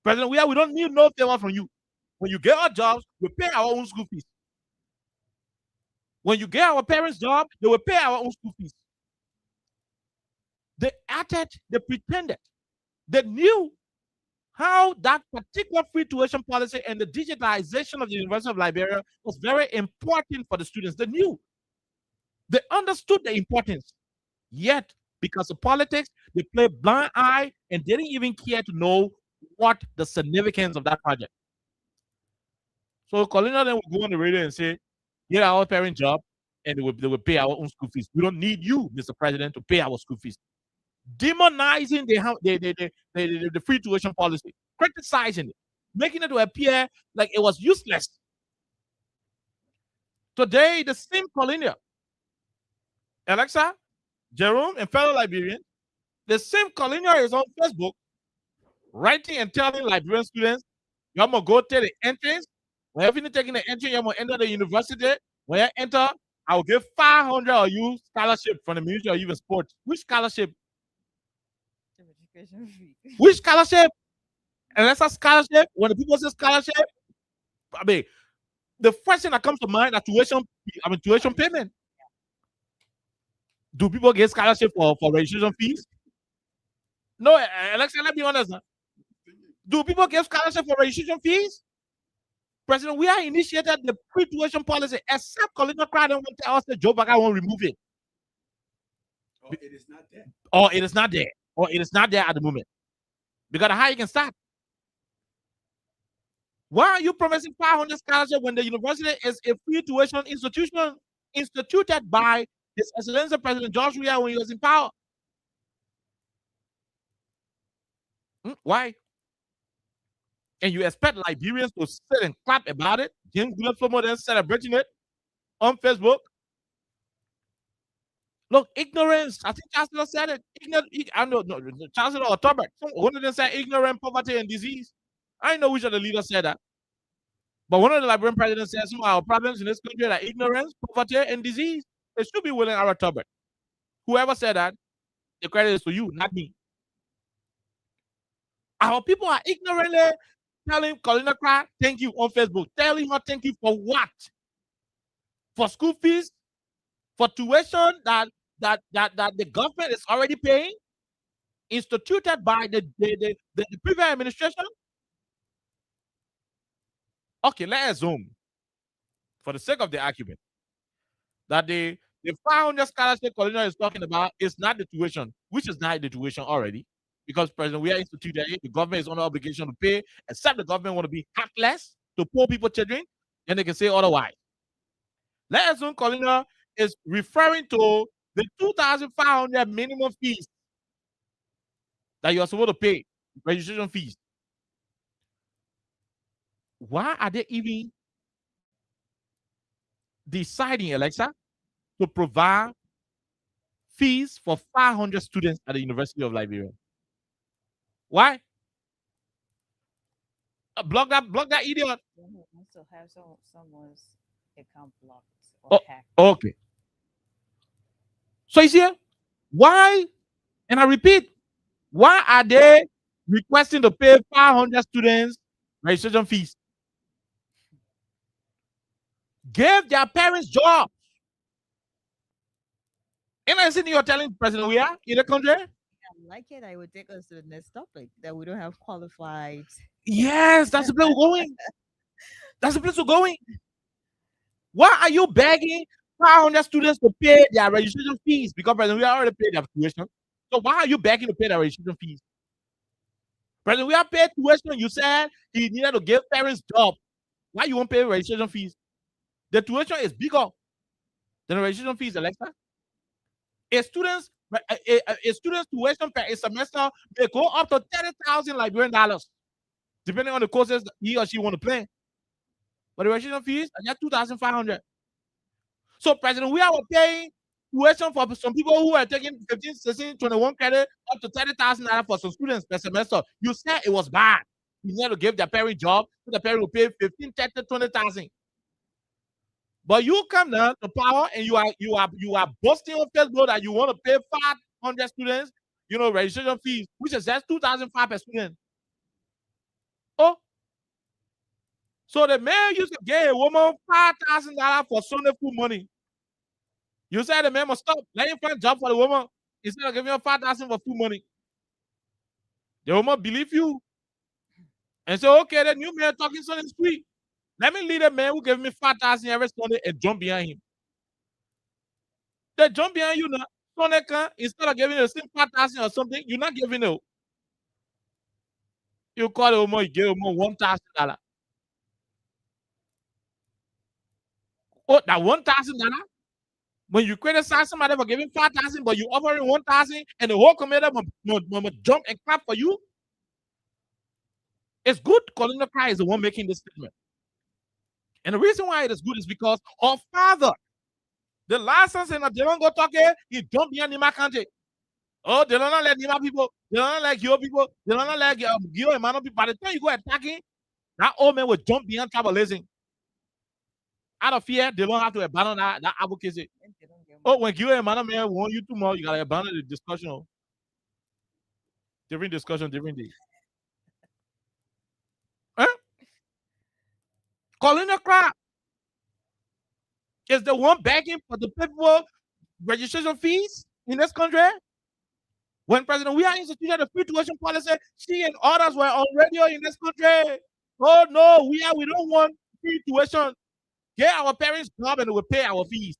President, we don't need no favor from you. When you get our jobs, we'll pay our own school fees. When you get our parents' job, they will pay our own school fees. They acted, they pretended. They knew how that particular free tuition policy and the digitalization of the University of Liberia was very important for the students. They knew, they understood the importance. Yet, because of politics, they played blind eye and didn't even care to know what the significance of that project. So Colina then would go on the radio and say, "Get our parent job, and they will pay our own school fees. We don't need you, Mr. President, to pay our school fees." Demonizing the free tuition policy, criticizing it, making it to appear like it was useless. Today, the same Colinia, Alexa, Jerome, and fellow Liberians, the same Colinia is on Facebook writing and telling Liberian students, "You're going to go to the entrance. When you finish taking the entrance, you're going to enter the university. When you enter, I will give 500 of you scholarship from the Ministry of Youth and Sports." Which scholarship? Which scholarship? And that's a scholarship. When the people say scholarship, I mean, the first thing that comes to mind is tuition payment. Do people get scholarship for registration fees? No, Alexa, let me be honest. Do people get scholarship for registration fees? President, we are initiated the free tuition policy, except Colina Crowd and will tell us that Joe Baga won't remove it. It is not there. Or it is not there. Or it is not there at the moment. Because how you can start? Why are you promising 500 scholarship when the university is a free tuition institution instituted by His Excellency President George Weah when he was in power? Why? And you expect Liberians to sit and clap about it? James Guleflomo then celebrating it on Facebook. Look, ignorance. I think Chancellor said it. I know, no, Chancellor or Tobert. One of them said ignorance, poverty, and disease. I know which of the leaders said that. But one of the Liberian presidents said some of our problems in this country are ignorance, poverty, and disease. It should be William Ara Tobert. Whoever said that, the credit is to you, not me. Our people are ignorantly telling Colina Crack thank you on Facebook. Telling her thank you for what? For school fees? For tuition that the government is already paying? Instituted by the previous administration? Okay, let's assume, for the sake of the argument, that the 500 scholarship Colina is talking about is not the tuition, which is not the tuition already, because President, we are instituted, the government is under obligation to pay, except the government want to be heartless to poor people children, then they can say otherwise. Let's assume Colina is referring to the 2,500 minimum fees that you are supposed to pay, registration fees. Why are they even deciding, Alexa, to provide fees for 500 students at the University of Liberia? Why? Block that idiot. Also have someone's account blocked or hacked. Okay. So you see, why? And I repeat, why are they requesting to pay 500 students registration fees? Give their parents jobs. And I think you're telling President we are in the country. I like it. I would take us to the next topic that we don't have qualified. Yes, that's the place we're going. That's the place we're going. Why are you begging 500 students to pay their registration fees? Because President, we already paid their tuition. So why are you begging to pay their registration fees? President, we are paid tuition. You said he needed to give parents jobs. Why you won't pay registration fees? The tuition is bigger than the registration fees, Alexa. A student's tuition per a semester may go up to 30,000 Liberian dollars, depending on the courses he or she want to play. But the registration fees are just 2,500. So, President, we are paying tuition for some people who are taking 15, 16, 21 credit up to 30,000 for some students per semester. You said it was bad. You need to give their parent job, so the parent will pay 15, 30, 20,000. But you come down to power and you are boasting on Facebook that you want to pay 500 students, registration fees, which is just 2,500 per student. Oh, so the man used to give a woman $5,000 for Sunday food money. You said the man must stop. Let him find a job for the woman instead of giving her $5,000 for food money. The woman believe you. and say, okay, the new man talking Sunday street. Let me lead a man who gave me 5,000 every Sunday and jump behind him. They jump behind you now. Sunday can, instead of giving you the same 5,000 or something, you're not giving it. You call it more, you give him $1,000. Oh, that $1,000. When you criticize somebody for giving 5,000, but you offering 1,000, and the whole community will jump and clap for you. It's good. Colin Cry is the one making this statement. And the reason why it is good is because her father, the license and they don't go talking, he jumped behind Nima country. Oh, they don't like Nima people, they don't like your people, they don't like your Emmanuel people. By the time you go attacking, that old man will jump behind tribalism. Out of fear, they don't have to abandon that advocacy. Oh, when Gio Emmanuel man want you tomorrow, you gotta abandon the discussion. Different discussion, different day. Huh? Colin Cry is the one begging for the people registration fees in this country. When President we are instituted the free tuition policy, she and others were on radio in this country. Oh no, we don't want free tuition. Give our parents jobs and they will pay our fees.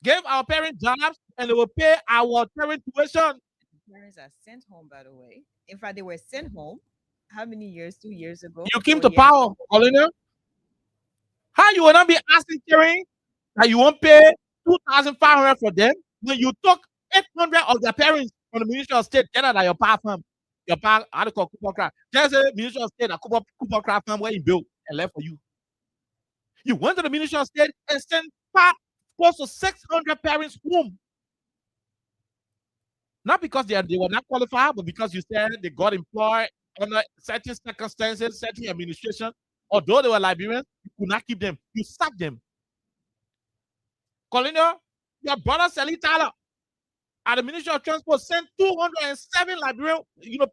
Give our parents jobs and they will pay our parent tuition. Parents are sent home, by the way. In fact, they were sent home. How many years? 2 years ago. You came to power, Colonel. How you will not be asking Karen that you won't pay 2,500 for them when you took 800 of their parents from the Ministry of State, that your power farm, your power, how to call Cooper Craft. There's a Ministry of State, a Cooper Craft farm where he built and left for you. You went to the Ministry of State and sent close to 600 parents home. Not because they were not qualified, but because you said they got employed under certain circumstances, certain administration. Although they were Liberians, you could not keep them. You sacked them. Colonel, your brother Sally Tyler at the Ministry of Transport sent 207 Liberian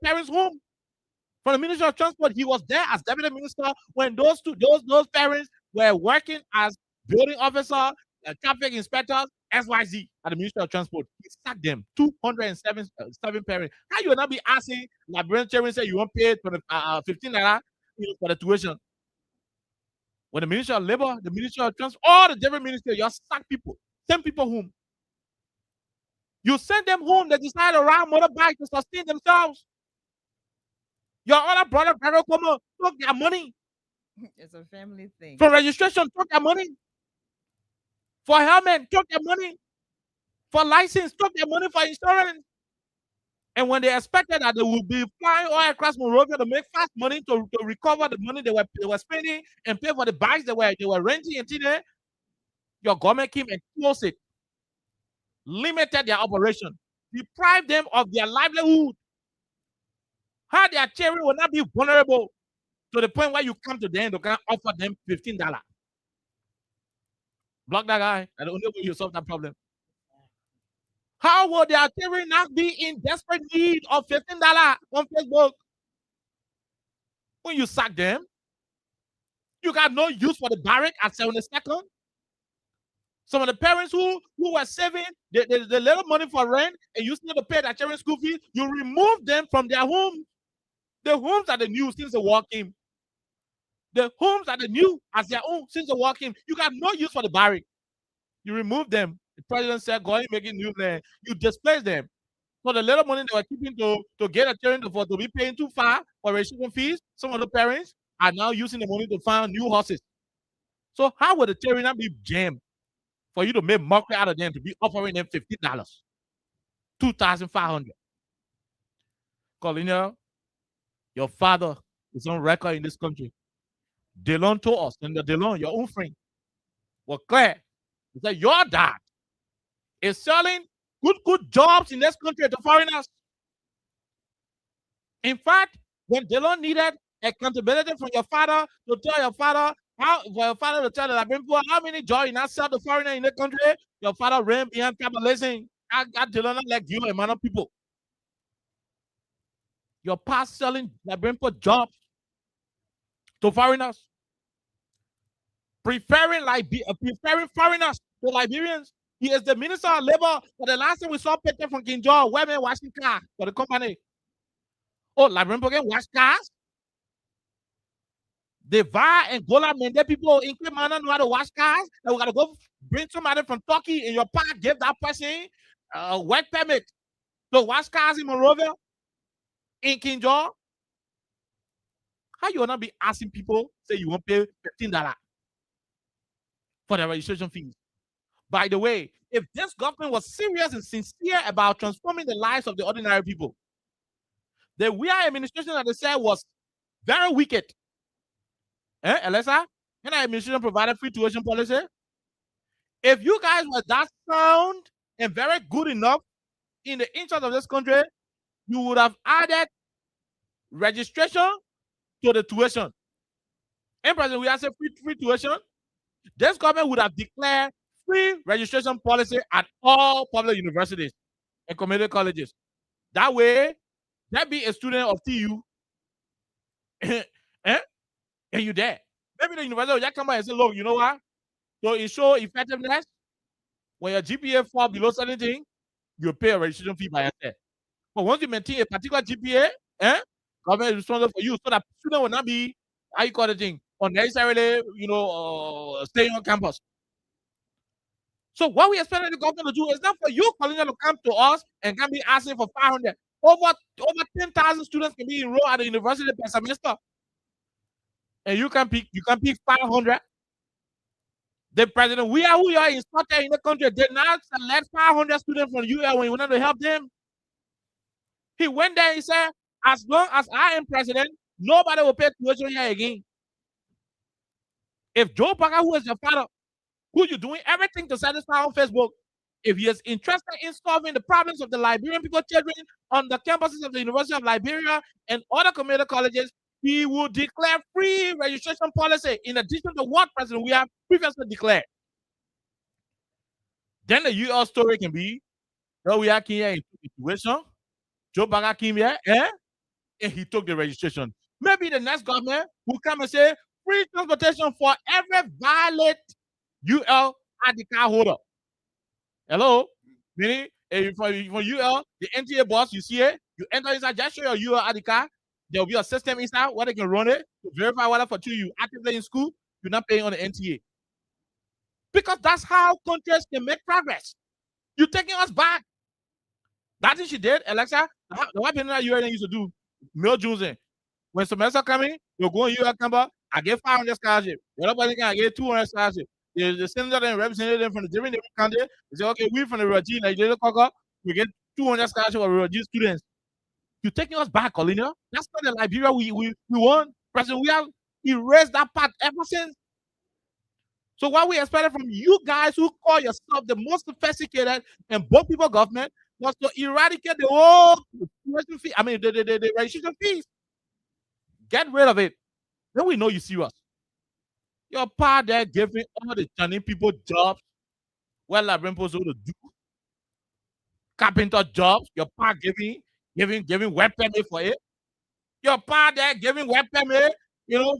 parents home. From the Ministry of Transport, he was there as deputy minister when those parents were working as building officer, traffic inspectors, XYZ at the Ministry of Transport. He sacked them. 207 parents. How you will not be asking Liberian children say you won't pay for the $15 for the tuition? When the Ministry of Labor, the Ministry of Transport, all the different ministries, you sack people, send people home. You send them home, they decide to ride motorbike to sustain themselves. Your other brother, Como, took their money. It's a family thing. For registration, took their money. For helmet, took their money. For license, took their money for insurance. And when they expected that they would be flying all across Monrovia to make fast money to recover the money they were spending and pay for the bikes they were renting and there, your government came and closed it, limited their operation, deprived them of their livelihood. How their children will not be vulnerable to the point where you come to them to offer them $15. Block that guy. I don't know where you solve that problem. How will their children not be in desperate need of $15 on Facebook? When you sack them, you got no use for the barrack at 72nd. Some of the parents who were saving the little money for rent and using it to pay their children's school fees, you remove them from their homes. The homes are the new since the war came. The homes are the new as their own since the war came. You got no use for the barrack. You remove them. The president said, go ahead and make it new land. You displace them. So the little money they were keeping to get a children to be paying too far for registration fees, some of the parents are now using the money to find new horses. So how would the children not be jammed for you to make mockery out of them to be offering them $15? 2,500. Colonial, your father is on record in this country. Delon told us, and Delon, your own friend, was clear. He said, your dad is selling good jobs in this country to foreigners. In fact, when Delon needed accountability from your father to tell your father, for your father to tell the Liberian people how many jobs you not sell to foreigner in the country, your father ran behind capitalism. I got Delon like you and man of people. Your past selling Liberian people jobs to foreigners, preferring foreigners to Liberians. He is the Minister of Labor. For the last time we saw Peter from King George, women washing cars for the company. Oh, Liberian people can wash cars? The VAR and Gola Mende people in Kemana know how to wash cars, and we gotta go bring somebody from Turkey, and your park give that person a work permit to wash cars in Monrovia, in Kinjo. How you wanna be asking people say you won't pay $15 for the registration fees? By the way, if this government was serious and sincere about transforming the lives of the ordinary people, the WIA administration that they said was very wicked. Alexa, can our administration provide a free tuition policy? If you guys were that sound and very good enough in the interest of this country, you would have added registration to the tuition. And President, we have said free tuition. This government would have declared free registration policy at all public universities and community colleges. That way, there be a student of TU, and you there. Maybe the university will just come by and say, look, you know what? To ensure effectiveness, when your GPA fall below certain thing, you pay a registration fee by yourself. But once you maintain a particular GPA, government is responsible for you, so that student will not be, how you call the thing, unnecessarily, staying on campus. So what we expect the government to do is not for you, Colina, to come to us and can be asking for 500. Over 10,000 students can be enrolled at the university per semester, and you can pick 500. The president, we are who are instructed in the country, did not select 500 students from UL when he wanted to help them. He went there and he said, as long as I am president, nobody will pay tuition here again. If Joe Parker, who is your father, who you're doing everything to satisfy on Facebook, if he is interested in solving the problems of the Liberian people children on the campuses of the University of Liberia and other community colleges, he will declare free registration policy in addition to what President we have previously declared. Then the UL story can be, we are here in situation. Joe Baga came here, and he took the registration. Maybe the next government will come and say free transportation for every valid UL ID card holder. Hello? Meaning, for UL, the NTA boss, you see it, you enter inside, just show your UL ID card. There will be a system inside where they can run it to verify whether for you actively in school, you're not paying on the NTA. Because that's how countries can make progress. You're taking us back. That's what she did, Alexa. The one thing that you used to do, Mill Jones, when semester coming, you're going UL campus, I get 500 scholarship. The other person can get 200 scholarship. The senator and representative from the different countries, they say, okay, we from the Raji, we get 200 scholarship of Raji students. You're taking us back, Colina. That's not the Liberia we want. President, we have erased that part ever since. So what we expected from you guys who call yourself the most sophisticated and both people government was to eradicate the whole registration fee. I mean, the registration fees. Get rid of it. Then we know you're serious. Your part there giving all the Chinese people jobs. Well, Liberian supposed to do carpenter jobs. Your part giving work permit for it. Your part there giving work permit,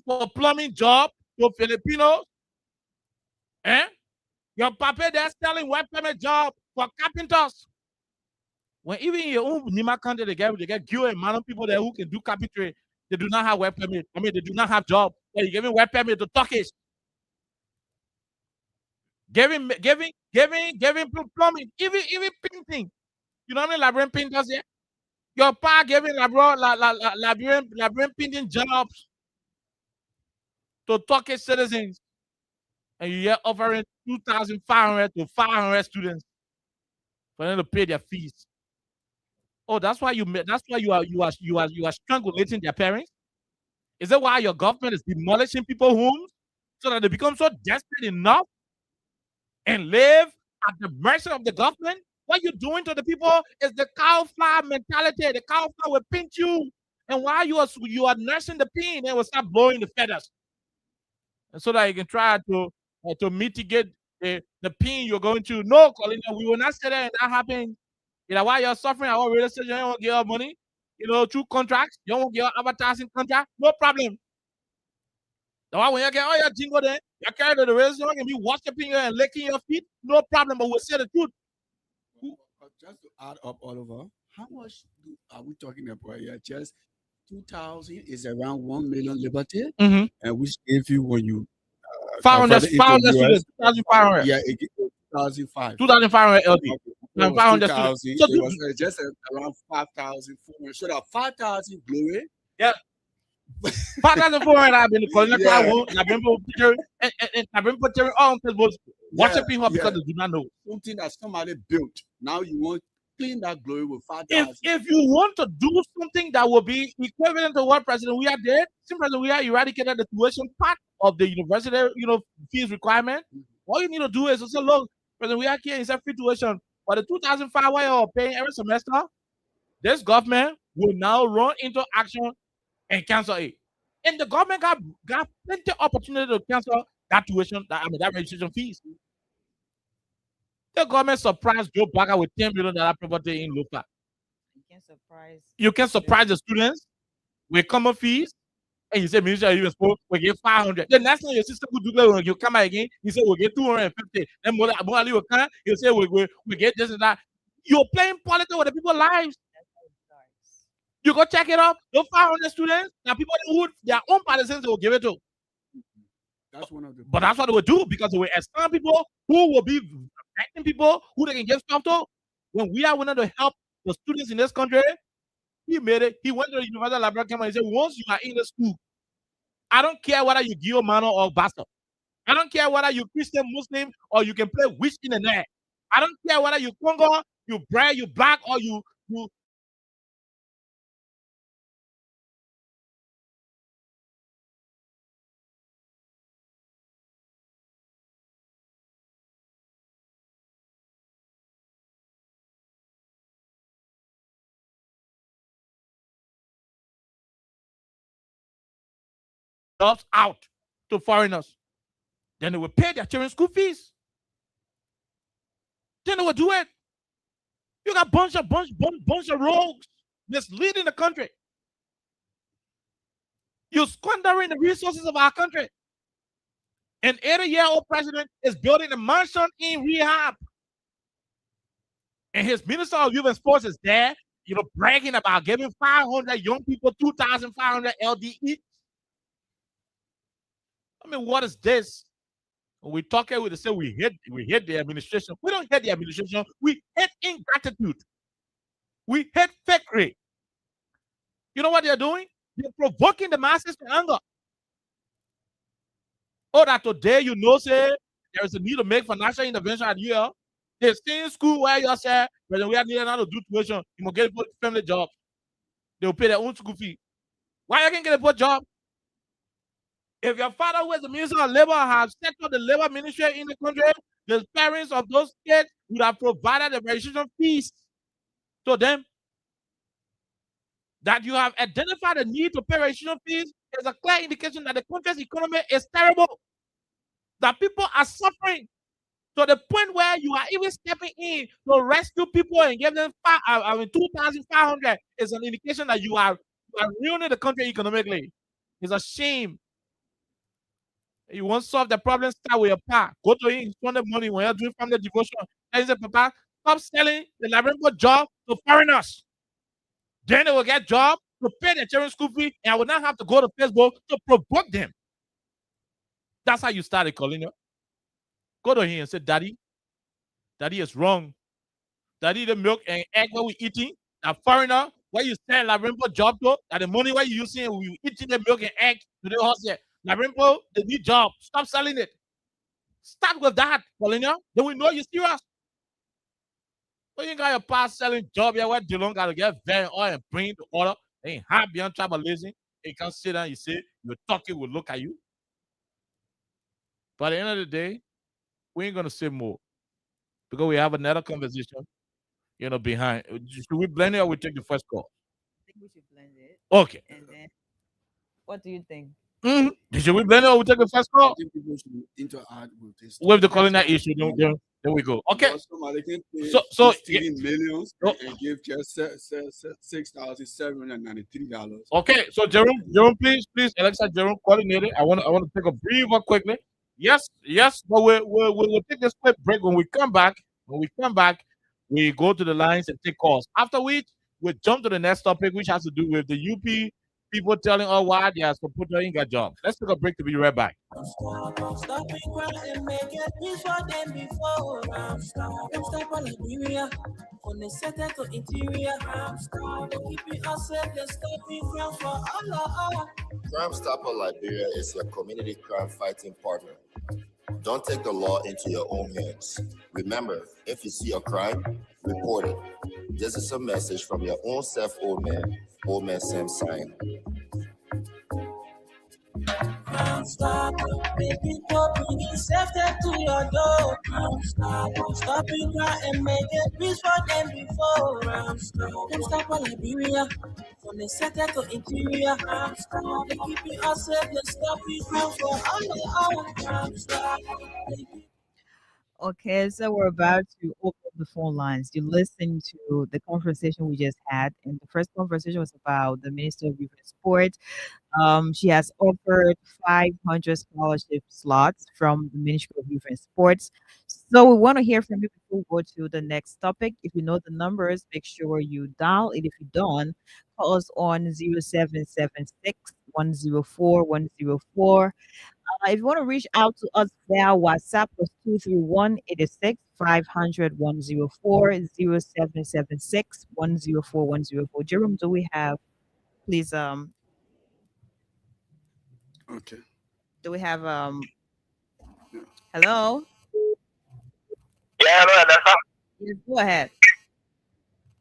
for plumbing job to Filipinos. Your papa there selling work permit job for carpenters. When even in your own Nima country, they get Gil and Manon people there who can do carpentry, they do not have work permit. I mean, they do not have job. They're giving work permit to Turkish. Giving plumbing, even painting. You know how many Liberian painters here? Your pa giving Liberian painting jobs to Turkish citizens, and you're offering 2,500 to 500 students for them to pay their fees. Oh, that's why you are strangulating their parents. Is that why your government is demolishing people's homes so that they become so desperate enough and live at the mercy of the government? What you're doing to the people is the cow flower mentality. The cow flower will pinch you, and while you are nursing the pin, they will start blowing the feathers, and so that you can try to mitigate the pain you're going to. No, Colina, we will not say that and that happen. While you're suffering, I won't really say you don't want to get your money, through contracts. You don't want to get your advertising contract. No problem. The one when you get all your jingle there, you carry to the restaurant and be worshiping you and licking your feet. No problem, but we'll say the truth. Just to add up, Oliver, how much are we talking about here? Just 2,000 is around 1 million liberty, Mhm. and which if you when you 500 convert it into 500 US, students, 2,500. yeah, it gives 2,005. 2,500 LD. Okay. It was 500 students. 2,000. So It was just around 5,400. So that 5,000 glory. yeah. 5,400 I've been calling the Yeah. crowd. I've been picturing and I've been picturing on Facebook worshiping her because they do not know. Something that somebody built. Now you want to clean that glory with 5,000. If you want to do something that will be equivalent to what President we are did, since President we are eradicated the tuition part of the university, fees requirement. All you need to do is to say, look, President we are here is a free tuition. For the 2,500 what you're paying every semester, this government will now run into action and cancel it. And the government got plenty of opportunity to cancel that tuition, that registration fees. The government surprised Joe Biden with $10 million property in Lupa. You can surprise the students with common fees, and you say, Minister, you spoke, we get 500. The next time your sister will do that, when you come back again, you say, we'll get 250. Then more will come, you say, we get this and that. You're playing politics with the people's lives. You go check it out. Those 500 students, now people who their own partisans they will give it to. That's one of the. But that's what they will do because they will expand people who will be acting people who they can give stuff to. When we are willing to help the students in this country, he made it. He went to the Universal Library and he said, once you are in the school, I don't care whether you give manor or bastard. I don't care whether you Christian, Muslim, or you can play witch in the net. I don't care whether you Congo, you Bray, you black, or you jobs out to foreigners. Then they will pay their children's school fees. Then they will do it. You got bunch of rogues misleading the country. You're squandering the resources of our country. An 80-year-old president is building a mansion in rehab. And his minister of youth and sports is there, bragging about giving 500 young people 2,500 LD each. I mean, what is this? When we talk here, we say we hate the administration. We don't hate the administration. We hate ingratitude. We hate fakery. You know what they're doing? They're provoking the masses to anger. Oh, that today say there is a need to make financial intervention at UL. They stay in school where you say, but we are needing to do tuition. You must get a family job. They will pay their own school fee. Why you can't get a poor job? If your father, who is the minister of labor, has set up the labor ministry in the country, the parents of those kids would have provided the registration fees to them. That you have identified the need to pay registration fees is a clear indication that the country's economy is terrible. That people are suffering to the point where you are even stepping in to rescue people and give them 2,500 is an indication that you are ruining the country economically. It's a shame. You want to solve the problem, start with your pa. Go to him, spend the money when you're doing family devotion. And he said, Papa, stop selling the library job to foreigners. Then they will get job to pay their children's school fee, and I will not have to go to Facebook to provoke them. That's how you started, Colina. Go to him and say, Daddy is wrong. Daddy, the milk and egg what we eating, that foreigner, where you sell library job to, that the money where you using, we eating the milk and egg to the house here. Larimpo, the new job. Stop selling it. Start with that, Paulinia. Then we know you're serious. When you got your past selling job here, where DeLong got to get very oil and bring the order, they ain't happy beyond tribalism. You can't sit down, you say, you're talking, will look at you. But at the end of the day, we ain't going to say more because we have another conversation, behind. Should we blend it or we take the first call? I think we should blend it. Okay. And then, what do you think? Should we blend it or we take the first call? I think people should interact with this. With the calling that issue, there we go. Okay. Somebody can pay So millions and give just $6,793. Okay, so Jerome, please, Alexa, Jerome, coordinator. I want to take a breather quickly. Yes, but we'll take this quick break. When we come back, we go to the lines and take calls. After which we jump to the next topic, which has to do with the UP people telling her why they are supposed to get jobs. Let's take a break to be right back. Stop and cry and make it peace for them before. Stop on Liberia. On the second to interior. They keep it ourselves, they stop me from for Allah. Crime Stopper Liberia is your community crime fighting partner. Don't take the law into your own hands. Remember, if you see a crime, report it. This is a message from your own self, old man Sam Sign. Crime Stopper, make people bring it safety to your door. Stop and cry and make it peace for them before. Crime Stopper Liberia. From the second to interior. They keep it ourselves, they stop me from for Allah. Okay, so we're about to open the phone lines. You listen to the conversation we just had, and the first conversation was about the Minister of Youth and Sport. She has offered 500 scholarship slots from the Ministry of Youth and Sports. So we want to hear from you before we go to the next topic. If you know the numbers, make sure you dial it. If you don't, call us on 0776 104 104. If you want to reach out to us via WhatsApp, plus 231 86 500 104 0776 104 104. Jerome, do we have, please, Okay. do we have, hello? Yeah, hello, that's all. Yes, go ahead.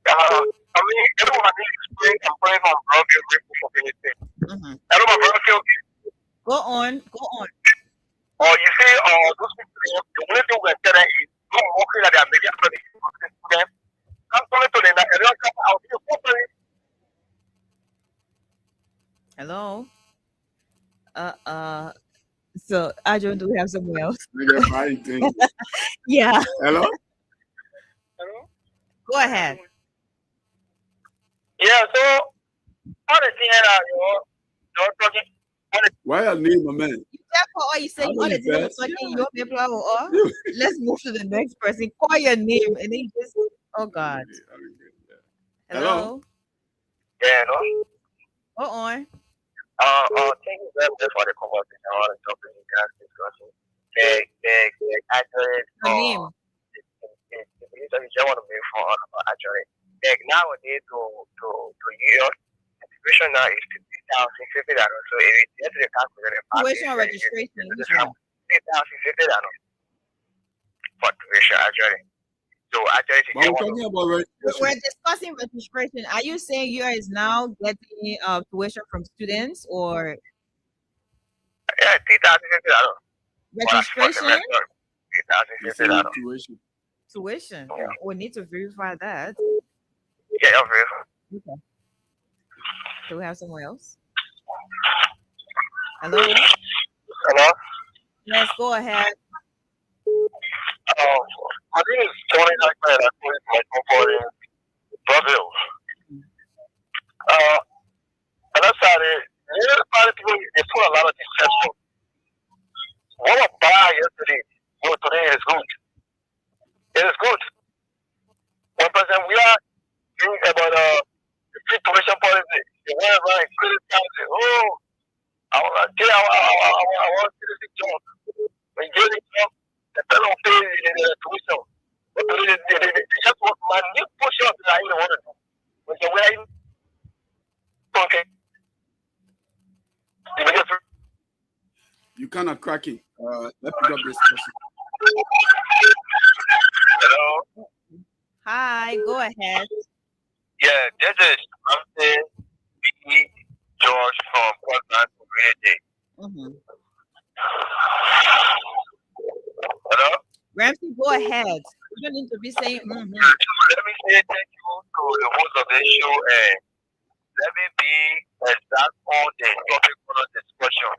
I mean, everyone needs to spring and pray from broken grateful for anything. Mhm. Everyone, brother, feel okay. Go on, go on. Or you see, those people, the only thing we're telling is, don't walk in that they are making for the students. I'm calling to them that everyone come out here properly. Hello? So, Adrian, do we have someone else? Yeah, Hello? Hello? go ahead. Yeah, so, all the things that you're talking, Why I name a man? Therefore, all you say, How all many the things best? talking, your people are, oh, let's move to the next person. Call your name, and then you just, oh God. Hello? yeah, no? Go on. Thank you very much for the conversation, all the topics you guys discussing. Actually, Your name. you just want to make fun of actually. Like nowadays to use situation now is 50,000, 50,000. So if you get to the calculator, Tuition or registration? Which one? 50,000, 50,000 for tuition actually. So actually, if But you we're want talking about registration. We're discussing registration. Are you saying you is now getting tuition from students or yeah, 3,000, 50,000. registration? 3,000, You're 50,000. saying tuition. Tuition. Yeah. We need to verify that. Yeah, okay. Okay. Do we have someone else? Hello? Hello? Yes, go ahead. I think it's Tony like that. I put it like for Brazil. And that's how people they put a lot of deception. What I buy yesterday, today is good. It is good. One person we are doing about the situation policy. The one right, credit council. Oh, I want to see this job. When you get a job, the fellow pays the tuition. But they just want manipulation that I don't want to do. When you're wearing, okay. You kind of cracking. Let's pick up this person. Hello? Hi, go ahead. Yeah, this is Ramsey B. George from Portland, Community. Mm-hmm. Hello? Ramsey, go ahead. You don't need to be saying, Let me say thank you to the host of this show and let me be exact on the topic for the discussion.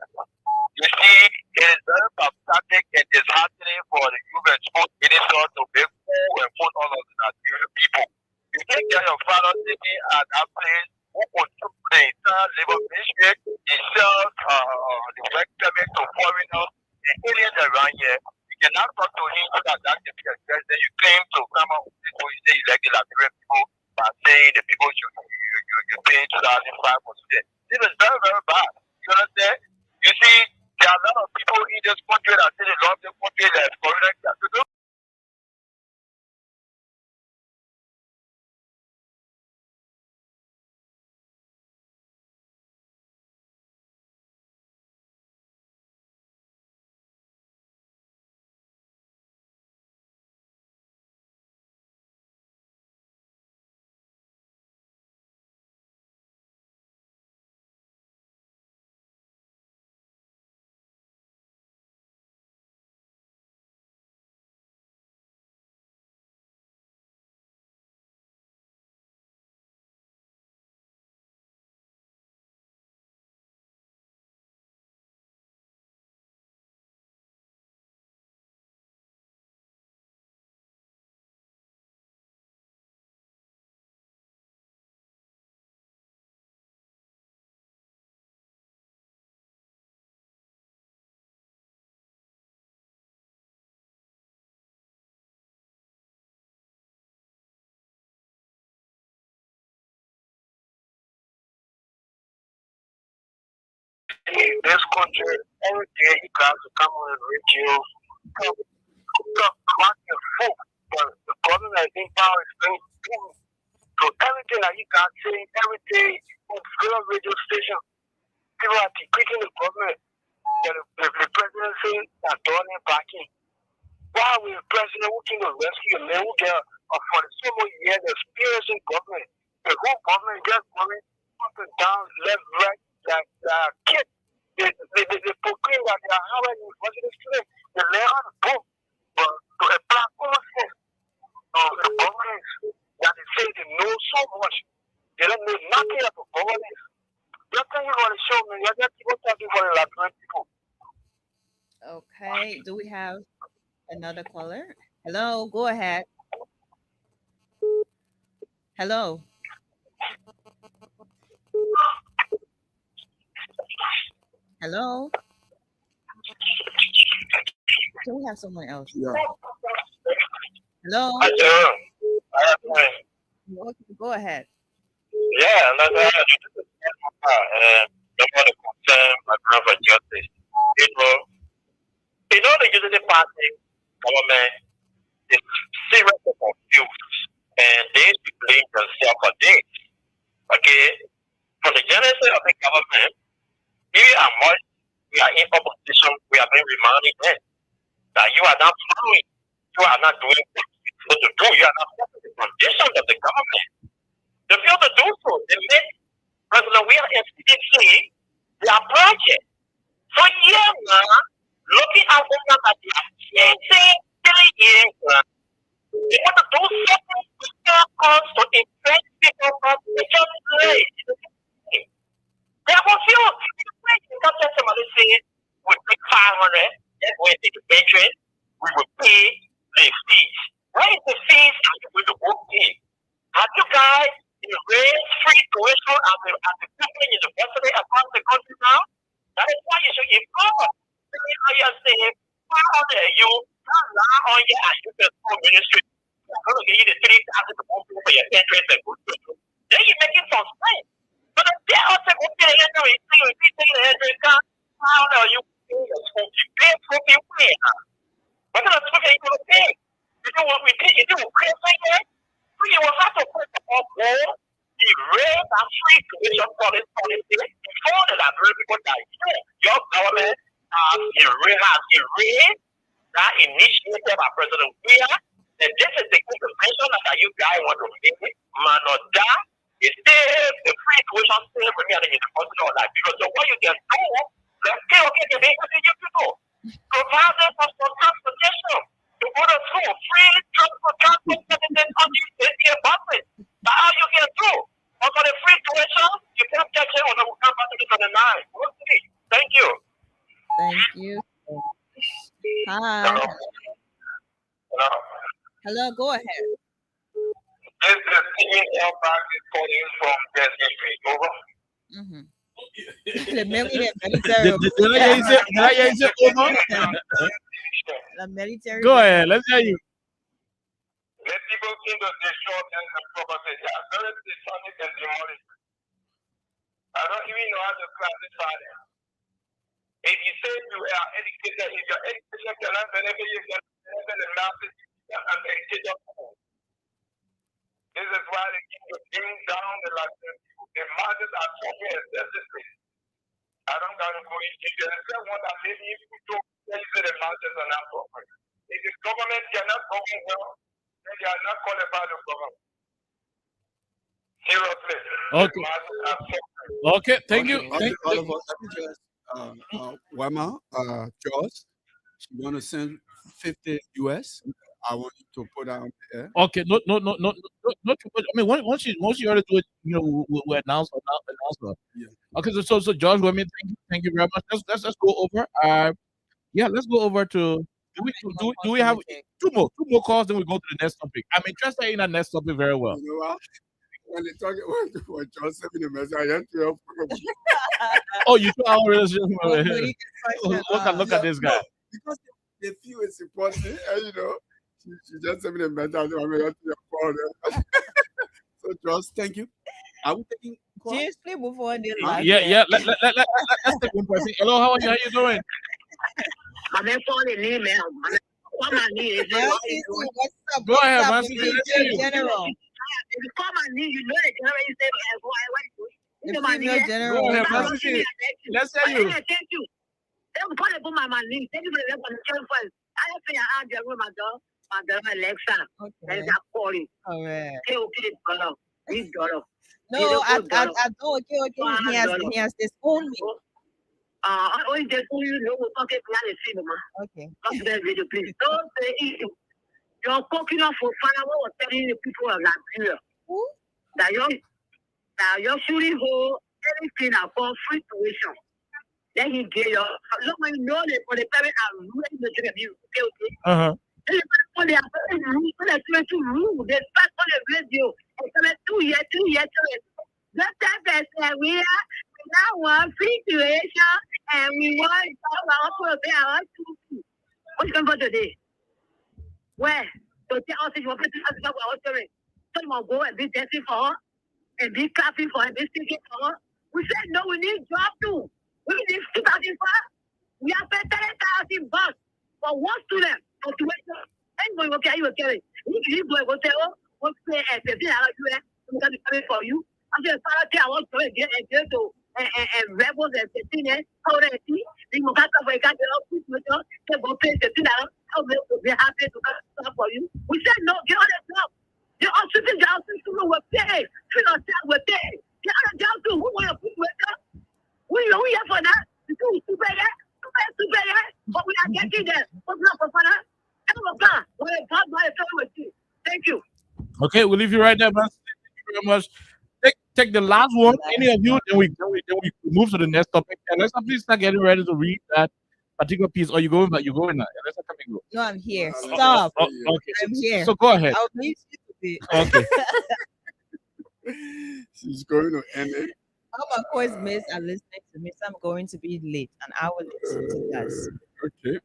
You see, it is very pathetic and disheartening for the youth and sport minister to be cool and put all of the Nigerian people. You can get your father sitting at that place who control the entire labor ministry, itself, the work permit to foreigners, the aliens around here. You cannot talk to him so that the president you claim to come out with people you say you like the Liberian people by saying the people you pay 2005 for students. This is very, very bad. You understand? You see, there are a lot of people in this country that say they love the country that is correct. In this country, every day you got to come on the radio, talk about your folk, but the government in power is very true. So everything that you can say every day on the radio station, people are critiquing the government. The presidency are done backing. Why will the president who can rescue a man who get for so many years experience in government? The whole government just going up and down, left, right, like kids. They proclaim that they are Harvard University students. They learn how to book, but to apply common sense. So the government that they say they know so much, they don't know nothing about governance. Just tell you on the show, man. You're just people talking for the Latvian people. Okay. Do we have another caller? Hello. Go ahead. Hello. Hello. Do we have someone else? Yeah. Hello. Okay, go ahead. Yeah, that's the concern background for justice. The usually party government is seriously confused and they blame themselves for this. Okay, from the genesis of the government, we are much, we are in opposition, we are being reminded that you are not following, you are not doing what you're supposed to do, you are not following the conditions of the government. They fail to do so. They make President William and CDC their project. So yeah, man, looking at them that they are changing 3 years, they want to do something that comes to infect people from the place. They are confused. Because somebody saying we take 500, then we take the interest, we will pay the fees. Where is the fees that you going to go pay? Have you guys raised free tuition at the Christian university across the country now? That is why you should improve. How you saying, why are you not on your African school ministry? I'm going to give you the 3,000 to go for your interest and good to. Then you're making some sense. But if they also go to the interest, if you take the interest, how are you paying your school fee? Pay school fee, pay. What kind of school fee are you going to pay? You know what we pay? You do pay for it? You will have to put on board the raise and free tuition policy before the library people that your government has erased that initiated by President Weir. And this is the intervention that you guys want to make. Man, or that is still the free tuition still for me at the university or that. Because so what you can do, let's say, okay, the basic you people provide them for some transportation. To go to school, free transportation on this year budget. That's all you can do. But for the free tuition, you can't catch it on the come back to the 9. Thank you. Thank you. Hi. Hello. Hello. Go ahead. This is Ian Back calling from Desert Street. Over. Mm-hmm. The military. Did I hear you say over? The military. Go ahead. Let's hear you. Let people think of the short and the property. They are very satanic and demonic. I don't even know how to classify them. If you say you are educated, if your education cannot benefit you, can benefit the masses, you can educate your people. This is why they keep bringing down the masses are suffering excessively. I don't got to go into detail. Except one that maybe if you don't say the masses are not suffering. If the government cannot govern well, then they are not qualified to govern. Seriously. Okay. The masses are suffering. Okay, thank you. Okay, Oliver, let me just Wema, George, she's gonna send 50 US. I want you to put out there. Okay, no, too much. I mean, once you already do it, we'll announce her. Yeah. Okay, so George, thank you very much. Let's go over. Let's go over to. Do we have two more calls? Then we go to the next topic. I'm interested in that next topic very well. You know what? When they talk when George sent me the message, I had to Oh, you two our relationship. Look at this guy. No, because they feel it's important, and she just sent me the message. I mean, that's your phone. So, George, thank you. Are we taking calls? Just flip before the last. Yeah. Let's take one person. Hello, how are you? How you doing? I'm calling email. Call my name. Go ahead, man. General. If you call my name, you know the general. You say, The female general. Go ahead, man. Let's hear you. Thank you. They will call about my name. Thank you for the first. I have to add the room, my daughter, Alexa. That is a calling. All right. Okay, dollar. This dollar. No, I don't. Okay. He has disowned me. I only just you know we're talking behind the cinema. Okay. Not that video, please. Don't say issue. You're cooking up for fire. What was telling the people of Nigeria? That you're shooting hole everything for free tuition. Then he gave you. Look, when you know that for the parents are ruling the interview. Okay. When they are very rude, when they're too rude, they start on the radio. And 2 years. That time they said we now want free tuition and we want our two. What's going on today? Where? So tell us if you want to talk about story. Someone go and be dancing for her and be clapping for her, be singing for her. We said no, we need job too. We need 2,000. We have paid 30,000 bucks for one student for tuition. Anybody will carry you carry. You go say, oh, what's the $15 US? I'm going to come for you. I'm just I want to get and rebels and 15 how they see. They will got away, got the office with us. They will pay $15. How they will be happy to come for you. We said no, get on the job. The hospital jobs will pay. Fill will pay. Get on the job too. Who want to put with us? We here for that. You super there. But we are getting there. What's not for that? Thank you. Okay, we'll leave you right there, man. Thank you very much. Take the last one, any of you, then we move to the next topic. And let's please start getting ready to read that particular piece. Or you going now? Let's come and go. No, I'm here. Stop. Okay. I'm here. So go ahead. I'll meet you today. Okay. She's going to end it. All my course mates are listening to me, so I'm going to be late, and I will listen to that. Okay.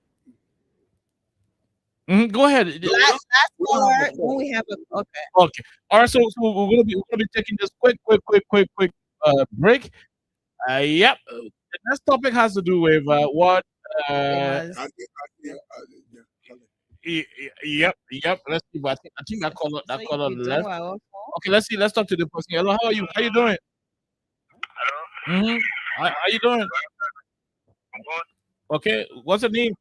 Go ahead. Last caller. When we have a okay. All right. So we're gonna be taking this quick break. Yep. The next topic has to do with what. Yep. Let's see. I think that caller left. Okay. Let's see. Let's talk to the person. Hello. How are you? How you doing? Hello. How you doing? Good. Okay. What's your name?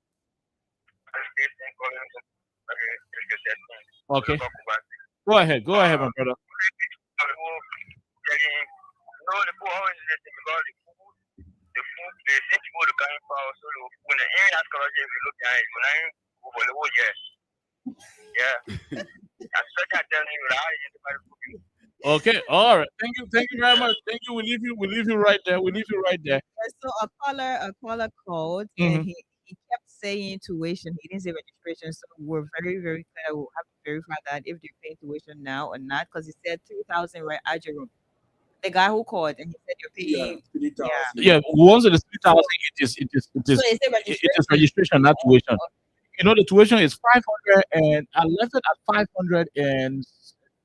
Okay. Go ahead, my brother. Okay, all right. Thank you very much. Thank you. We leave you right there. So a caller called and he kept saying tuition. He didn't say registration. So we're very, very clear. We'll have to verify that if they're paying tuition now or not, because he said 3,000 right at your room. The guy who called and he said you're paying. Yeah. Once it is 3,000, it is registration, not tuition. You know, the tuition is 500, and I left it at 500 and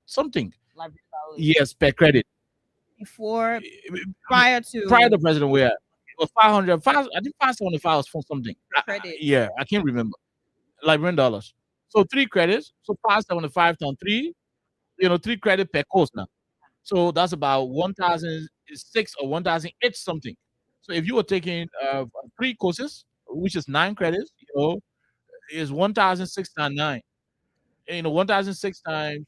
something. Yes, per credit. before, prior to President Weah. It was 500. I think 575 was for something. credit. Yeah, I can't remember. Liberian dollars. So 3 credits. So 575 times 3. 3 credit per course now. So that's about 1,006 or 1,008 something. So if you were taking 3 courses, which is 9 credits, is 1,006 times 9. 1,006 times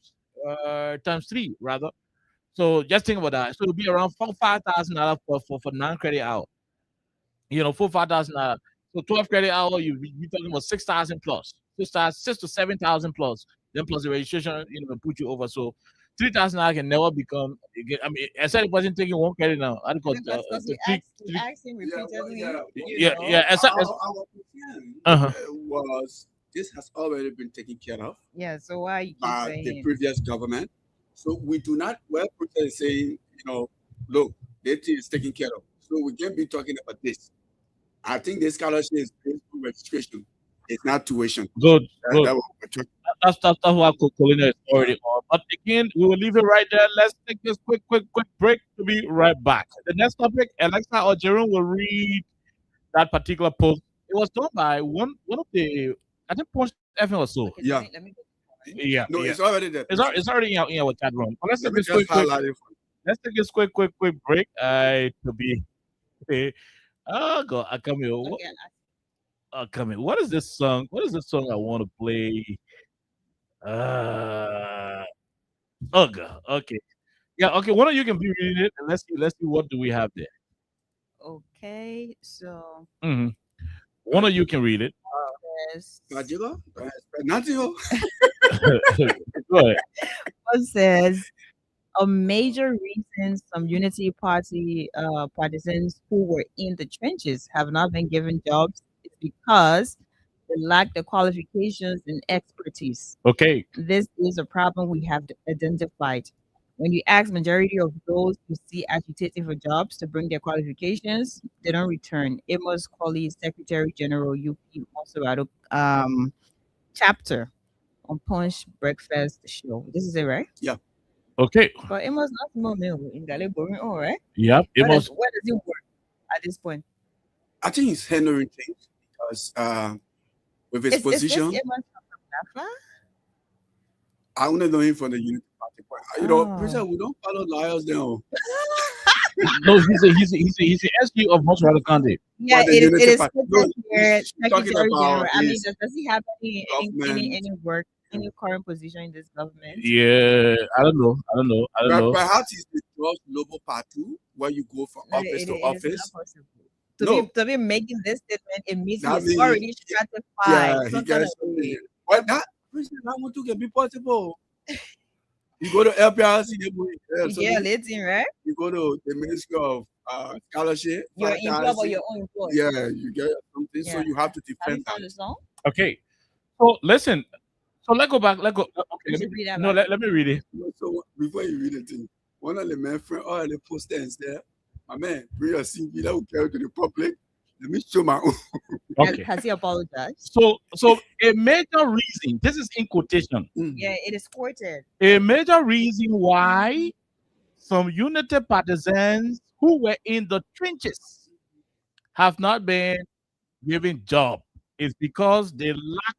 3 rather. So just think about that. So it'll be around $5,000 for 9 credit hour. 5,000. So 12 credit hour, you're talking about 6,000 plus, 6 to 7,000 plus. Then plus the registration, put you over. So 3,000 can never become. I mean, I said it wasn't taking 1 credit now. I got Because we asked him repeatedly. Yeah. Our concern was this has already been taken care of. Yeah. So why you keep by saying the previous government? So we do not. Well, is saying, look, that is taken care of. So we can't be talking about this. I think this scholarship is based on registration. It's not tuition. Good. That's That's what Colina is already on. But again, we will leave it right there. Let's take this quick break to be right back. The next topic, Alexa or Jerome will read that particular post. It was done by one of the, I think, Punch FM or so. Okay, Yeah. Let me Yeah. No, yeah. it's already there. It's already in our chat room. But let's Let take me this just quick. highlight it for you. Let's take this quick break. To be. Oh God, I come here. Come here. What is this song? What is this song I want to play? Oh God. Okay. Yeah. Okay. One of you can be reading it, and let's see what do we have there. Okay. So Mm-hmm. One of you can read it. yes. Najila? Nothing. Go ahead. What says a major reason some Unity Party partisans who were in the trenches have not been given jobs is because they lack the qualifications and expertise. Okay. This is a problem we have identified. When you ask majority of those you see agitating for jobs to bring their qualifications, they don't return. Amos Colley, Secretary General UP Monserrato chapter on Punch Breakfast Show. This is it, right? Yeah. Okay. But Amos not more new in Galebo, all right? Yep. Where does it work at this point? I think it's handling things because with his position, Is this Amos from NAFA? I only know him from the Unity Party. But, President, we don't follow liars now. No, he's the SG of Monserrato County. Yeah, the it Unity is Party. put No, here, he's talking Secretary about General. I mean, his does he have any government. work, any current position in this government? Yeah, I don't know. But perhaps it's the George Lobo Part 2, where you go from office It to is office. not possible. No. To be making this statement, it means That he's means- already stratified. Yeah, he some kind gets of way. something. But that want to can be possible. You go to LPRC, Yeah, letting, right? you go to the Ministry of Scholarship. You're Foreign employed or currency. your own employee. Yeah, you get something, so Yeah. you have to Have you defend found that. the song? Okay. So listen. So let's go back. Okay. You should read that No, back. let me read it. So before you read the thing, one of the men friend, all the posters there, my man, bring your CV that will carry to the public. Let me show my own. Okay. Has he apologized? So a major reason, this is in quotation, Yeah, it is quoted. a major reason why some Unity partisans who were in the trenches have not been given job is because they lack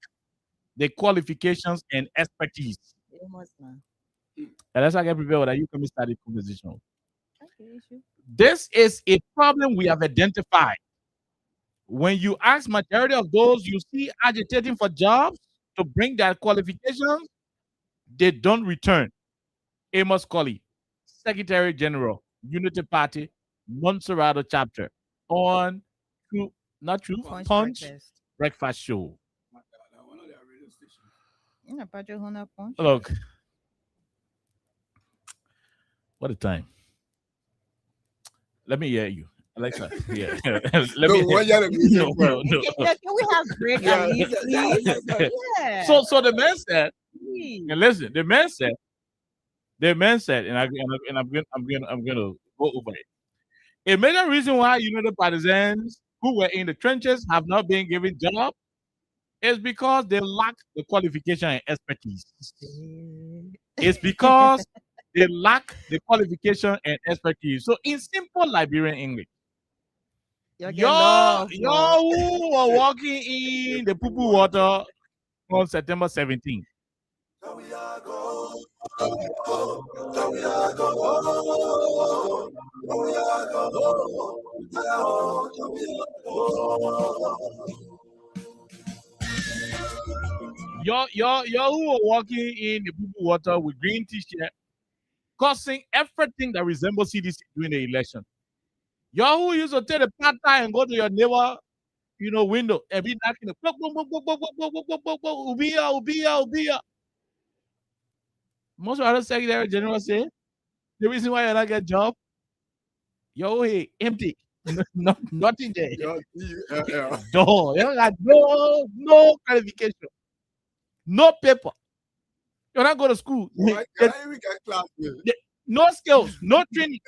the qualifications and expertise. Amos, man. And that's why I get prepared that you can start the conversation. Okay, issue. This is a problem we have identified. When you ask majority of those you see agitating for jobs to bring their qualifications, they don't return. Amos Colley, Secretary General, Unity Party, Monserrato chapter, on Punch Breakfast Show. Look, what a time. Let me hear you. Alexa, yeah. Let me what you have music no, for? no. Can we have break Yeah, at least, yeah, please? yeah. Yeah. So the man said, Please. and listen, the man said, and I'm gonna go over it. A major reason why the partisans who were in the trenches have not been given job is because they lack the qualification and expertise. It's because they lack the qualification and expertise. So in simple Liberian English, y'all who were walking in the poo water on September 17th. Y'all who were walking in the poo water with green t-shirt, causing everything that resembles CDC during the election. Y'all who used to take the pad and go to your neighbor, window and be knocking the ubia. Most of our secretary general say the reason why you not get job, empty. Nothing there. No, you don't got no qualification, no paper. You not go to school. No skills, no training.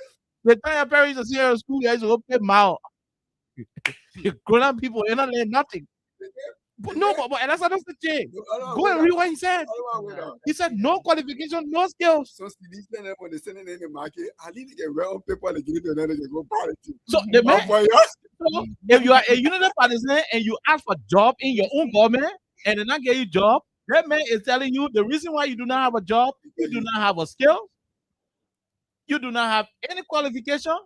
The time your parents are seeing you in school, you guys will pay mouth. You grown up people, you're not learning nothing. But that's another thing. Go and read what he said. He said no qualification, no skills. So the man, so if you are a united partisan and you ask for job in your own government and they not get you job, that man is telling you the reason why you do not have a job, you do not have a skill, you do not have any qualification,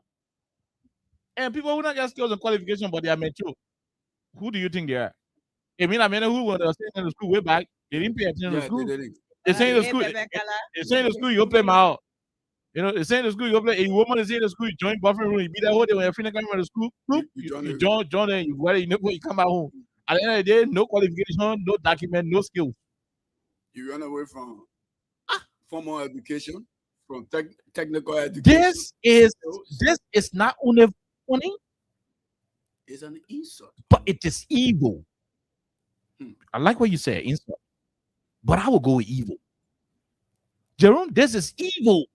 and people who not get skills and qualification, but they are mature. Who do you think they are? I mean, who were staying in the school way back, they didn't pay attention to school. They say in the school, they say in the school you play my out. They say in the school you play. A woman is in the school, you join buffering room, you be there whole day when you're finna come from the school. You join there, you come back home. At the end of the day, no qualification, no document, no skills. You run away from formal education, from technical education. This is not only funny, it's an insult, but it is evil. I like what you said, insult, but I will go with evil. Jerome, this is evil.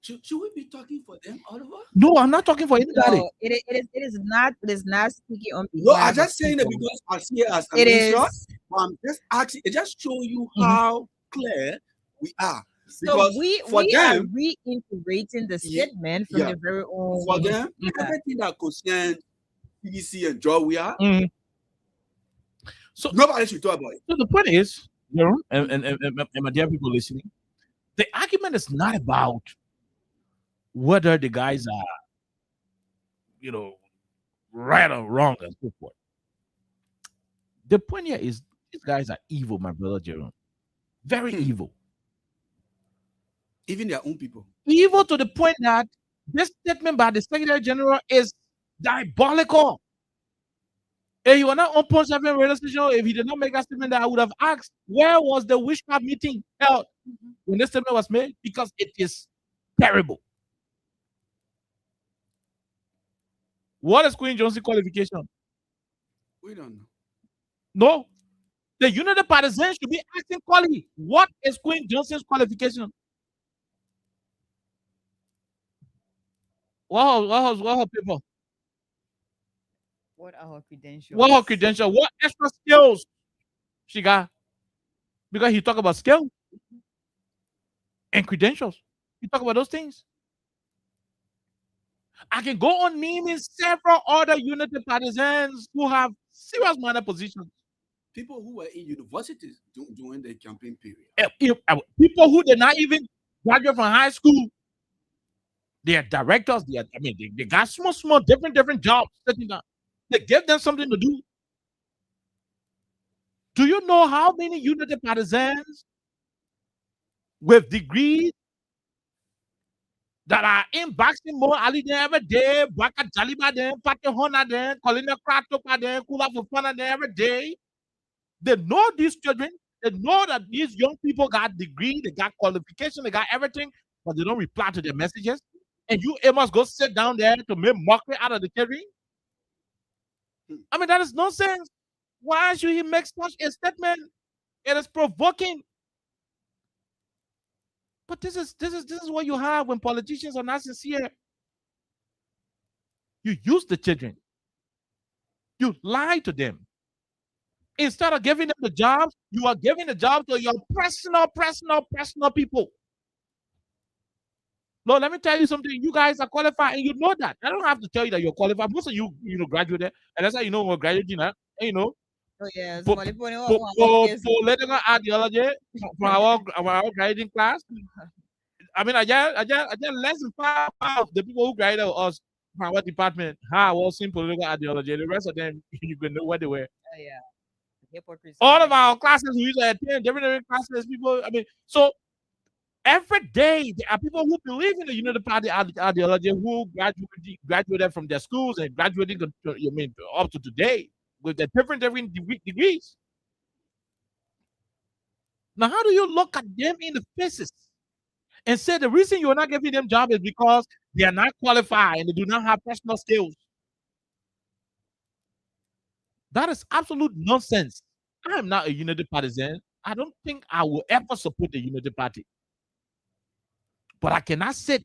Should we be talking for them, Oliver? No, I'm not talking for anybody. No, it is not speaking on behalf. No, I'm just saying that because I see it as an insult. I'm just asking, it just show you how clear we are. So we are reintegrating the statement from the very own. For them, everything that concerns CDC and job we are. So nobody should talk about it. So the point is, and my dear people listening, the argument is not about whether the guys are, right or wrong and so forth. The point here is these guys are evil, my brother Jerome. Very evil. Even their own people. Evil to the point that this statement by the Secretary General is diabolical. If he was not on point 7 radio station, if he did not make a statement, that I would have asked, where was the witchcraft meeting held when this statement was made? Because it is terrible. What is Queen Johnson's qualification? We don't know. No. The United Partisans should be asking Quali, what is Queen Johnson's qualification? What her people? What are her credentials? What her credentials? What extra skills she got? Because he talk about skill and credentials. He talk about those things. I can go on naming several other United Partisans who have serious minor positions. People who were in universities during the campaign period. People who did not even graduate from high school. They are directors. They got small, different jobs. They gave them something to do. Do you know how many United Partisans with degrees that are in boxing more Ali than every day, Baka Jaliba then, Pate Hona then, Colina Kratopa then, Kula Fufana then every day? They know these children. They know that these young people got degree, they got qualification, they got everything, but they don't reply to their messages. And you must go sit down there to make mockery out of the children. That is nonsense. Why should he make such a statement? It is provoking. But this is what you have when politicians are not sincere. You use the children. You lie to them. Instead of giving them the jobs, you are giving the job to your personal people. Lord, let me tell you something. You guys are qualified, and you know that. I don't have to tell you that you're qualified. Most of you, graduated, and that's how you know we're graduating. And Oh yes, for Molly Pony, political ideology from our graduating class. I mean, I just less than 5 of the people who graduated us from our department. How was in political ideology. The rest of them, you can know what they were. Oh yeah, hypocrisy. All of our classes, we used to attend different classes. People, I mean, so every day there are people who believe in the Unity Party ideology who graduated from their schools and graduating up to today with the different degrees. Now, how do you look at them in the faces and say the reason you're not giving them job is because they are not qualified and they do not have personal skills? That is absolute nonsense. I am not a Unity partisan. I don't think I will ever support the Unity Party. But I cannot sit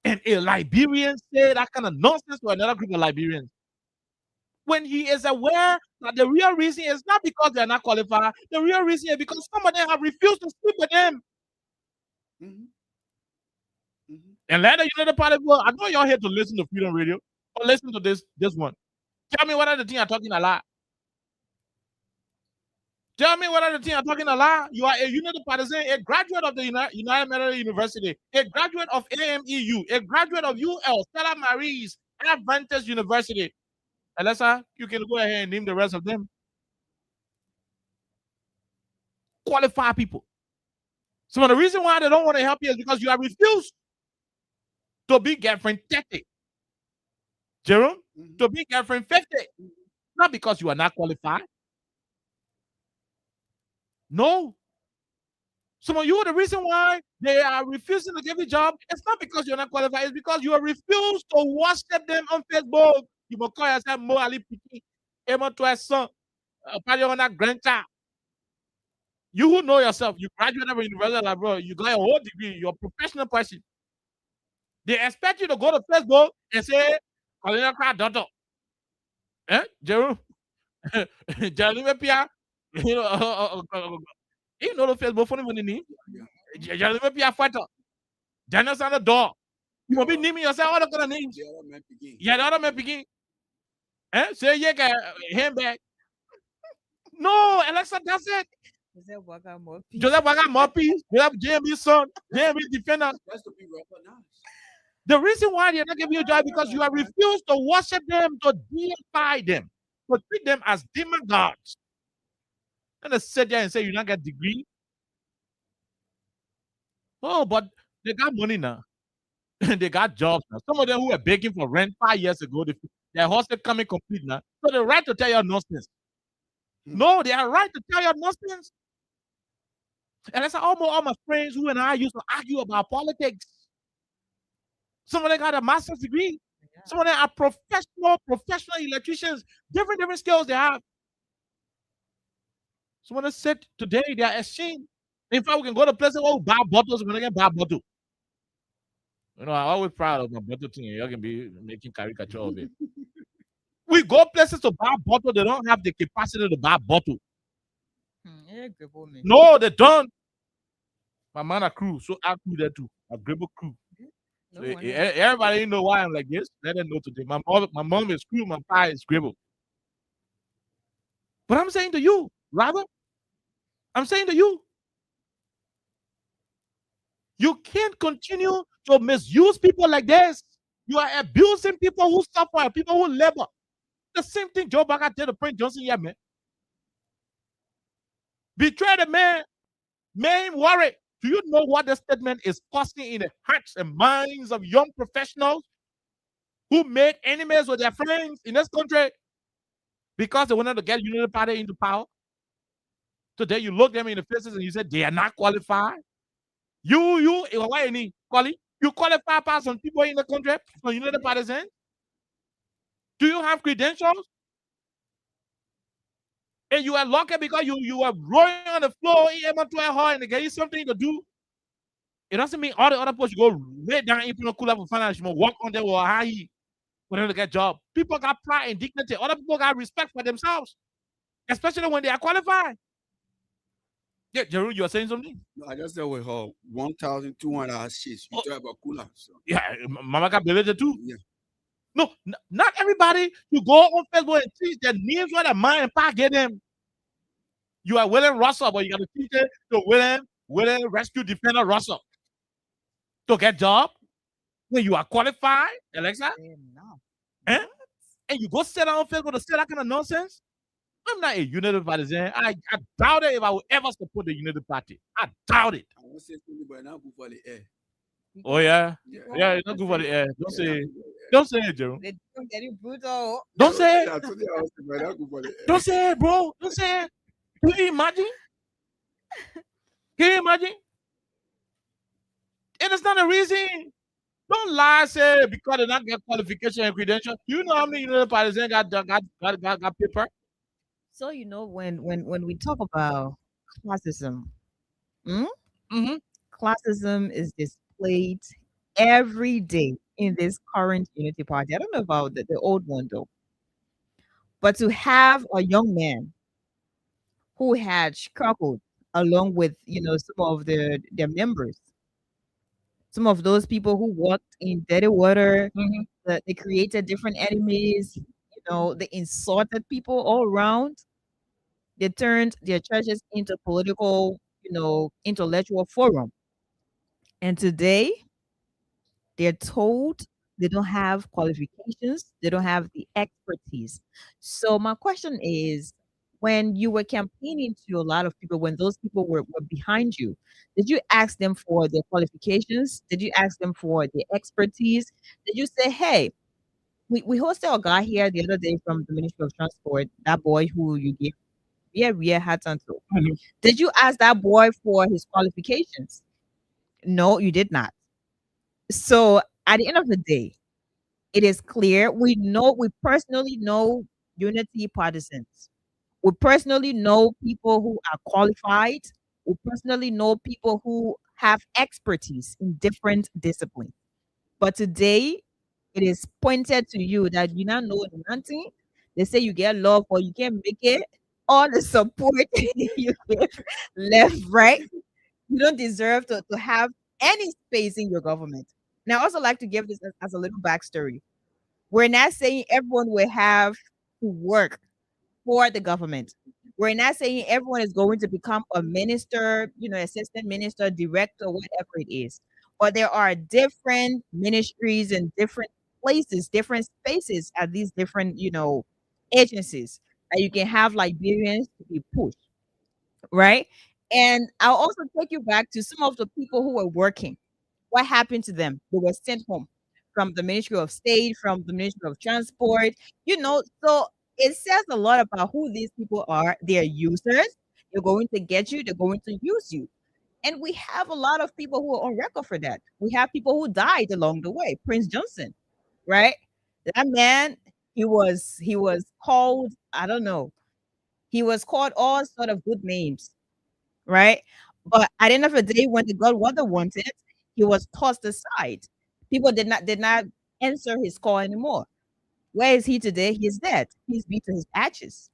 and a Liberian say that kind of nonsense to another group of Liberians when he is aware that the real reason is not because they are not qualified. The real reason is because some of them have refused to speak with them. And let the Unity Party, well, I know y'all here to listen to Freedom Radio or listen to this one. Tell me what other thing I'm talking a lot. Tell me what other thing I'm talking a lot. You are a Unity partisan, a graduate of the United Methodist University, a graduate of AMEU, a graduate of UL, Stella Marie's, Adventist University. Alessa, you can go ahead and name the rest of them. Qualified people. So the reason why they don't want to help you is because you have refused to be girlfriend 30. Jerome, to be girlfriend 50. Not because you are not qualified. No. Some of you, the reason why they are refusing to give you a job, it's not because you're not qualified, it's because you have refused to WhatsApp them on Facebook. You will call yourself Mo Ali Piki, Emma Son, Padiona Granta. You who know yourself, you graduated from university, like, bro, you got a whole degree, you're a professional person. They expect you to go to Facebook and say, Colonel Doctor. Jerome? Jerome Pia, you know the Facebook phone when you need. Jerome Pia fighter. Janice on the door. You will be naming yourself all the kind of names. Yeah, the other man begin. Say, yeah, handbag. No, Alexa, that's it. Joseph Waga Moppy, we have JMB son, JMB defender. That's to be recognized. The reason why they're not giving you a job because you have refused to worship them, to deify them, to treat them as demon gods. And they sit there and say you not get a degree. Oh, but they got money now. They got jobs now. Some of them who were begging for rent 5 years ago, their hostel coming complete now. So they're right to tell you nonsense. No, they are right to tell you nonsense. And that's all my friends who and I used to argue about politics. Some of them got a master's degree. Some of them are professional electricians. Different skills they have. Some of them said today they are ashamed. In fact, we can go to places where we buy bottles when they can buy bottle. You know, I'm always proud of my bottle thing. You can be making caricature of it. We go places to buy bottle. They don't have the capacity to buy bottle. No, they don't. My man a crew, so I crew there too. A gribble crew. So everybody know why I'm like this. Let them know today. My mom is crew, my pa is gribble. But I'm saying to you, rather, I'm saying to you, you can't continue to misuse people like this. You are abusing people who suffer, people who labor. The same thing Joe Baga did to Prince Johnson, yeah, man. Betray the man, worry. Do you know what this statement is costing in the hearts and minds of young professionals who made enemies with their friends in this country because they wanted to get Unity Party into power? Today you look them in the faces and you say they are not qualified. You qualify past some people in the country for Unity Partisans? Do you have credentials? And you are lucky because you are rolling on the floor and they get you something to do. It doesn't mean all the other people should go lay down in the cooler for finance, walk on there or high when they get job. People got pride and dignity. Other people got respect for themselves, especially when they are qualified. Yeah, Jeru, you are saying something? No, I just said with her 1,200 sheets. You Oh. talk about cooler. So. Yeah, Mama got believed too. Yeah. No, not everybody. You go on Facebook and teach their names what a man and pa get them. You are William Russell, but you got to teach it to William Rescue Defender Russell to get job when you are qualified, Alexa. Eh? And you go sit on Facebook to say that kind of nonsense. I'm not a Unity partisan. I doubt it if I will ever support the Unity Party. I doubt it. I won't say something, but now go for the air. Oh yeah, Yeah. it's not good for the air. Don't say it. Yeah. Don't say it, Jerome. They don't get it brutal. Don't say I it. told you I was but now go for the air. Don't say it, bro. Don't say it. Can you imagine? Can you imagine? And it's not a reason. Don't lie, say because they not get qualification and credential. You know how many Unity partisans got paper? So you know when we talk about classism, Mm-hmm. classism is displayed every day in this current Unity Party. I don't know about the old one though, but to have a young man who had struggled along with some of their members, some of those people who worked in dirty water, Mm-hmm. that they created different enemies, they insulted people all around. They turned their churches into political, intellectual forum. And today they're told they don't have qualifications, they don't have the expertise. So my question is, when you were campaigning to a lot of people, when those people were behind you, did you ask them for their qualifications? Did you ask them for their expertise? Did you say, hey, we hosted a guy here the other day from the Ministry of Transport, that boy who you gave we had until. Mhm. Did you ask that boy for his qualifications? No, you did not. So at the end of the day, it is clear we personally know Unity partisans. We personally know people who are qualified. We personally know people who have expertise in different disciplines. But today, it is pointed to you that you not know nothing. They say you get love or you can't make it. All the support you give left, right? You don't deserve to have any space in your government. Now, I also like to give this as a little backstory. We're not saying everyone will have to work for the government. We're not saying everyone is going to become a minister, assistant minister, director, whatever it is. But there are different ministries and different places, different spaces at these different, agencies that you can have Liberians to be pushed, right? And I'll also take you back to some of the people who were working. What happened to them? They were sent home from the Ministry of State, from the Ministry of Transport, so it says a lot about who these people are. They're users. They're going to get you, they're going to use you. And we have a lot of people who are on record for that. We have people who died along the way. Prince Johnson, right? That man, he was called, I don't know, he was called all sort of good names, right? But at the end of the day, when the God what they wanted, he was tossed aside. People did not answer his call anymore. Where is he today? He's dead. He's beat to his ashes.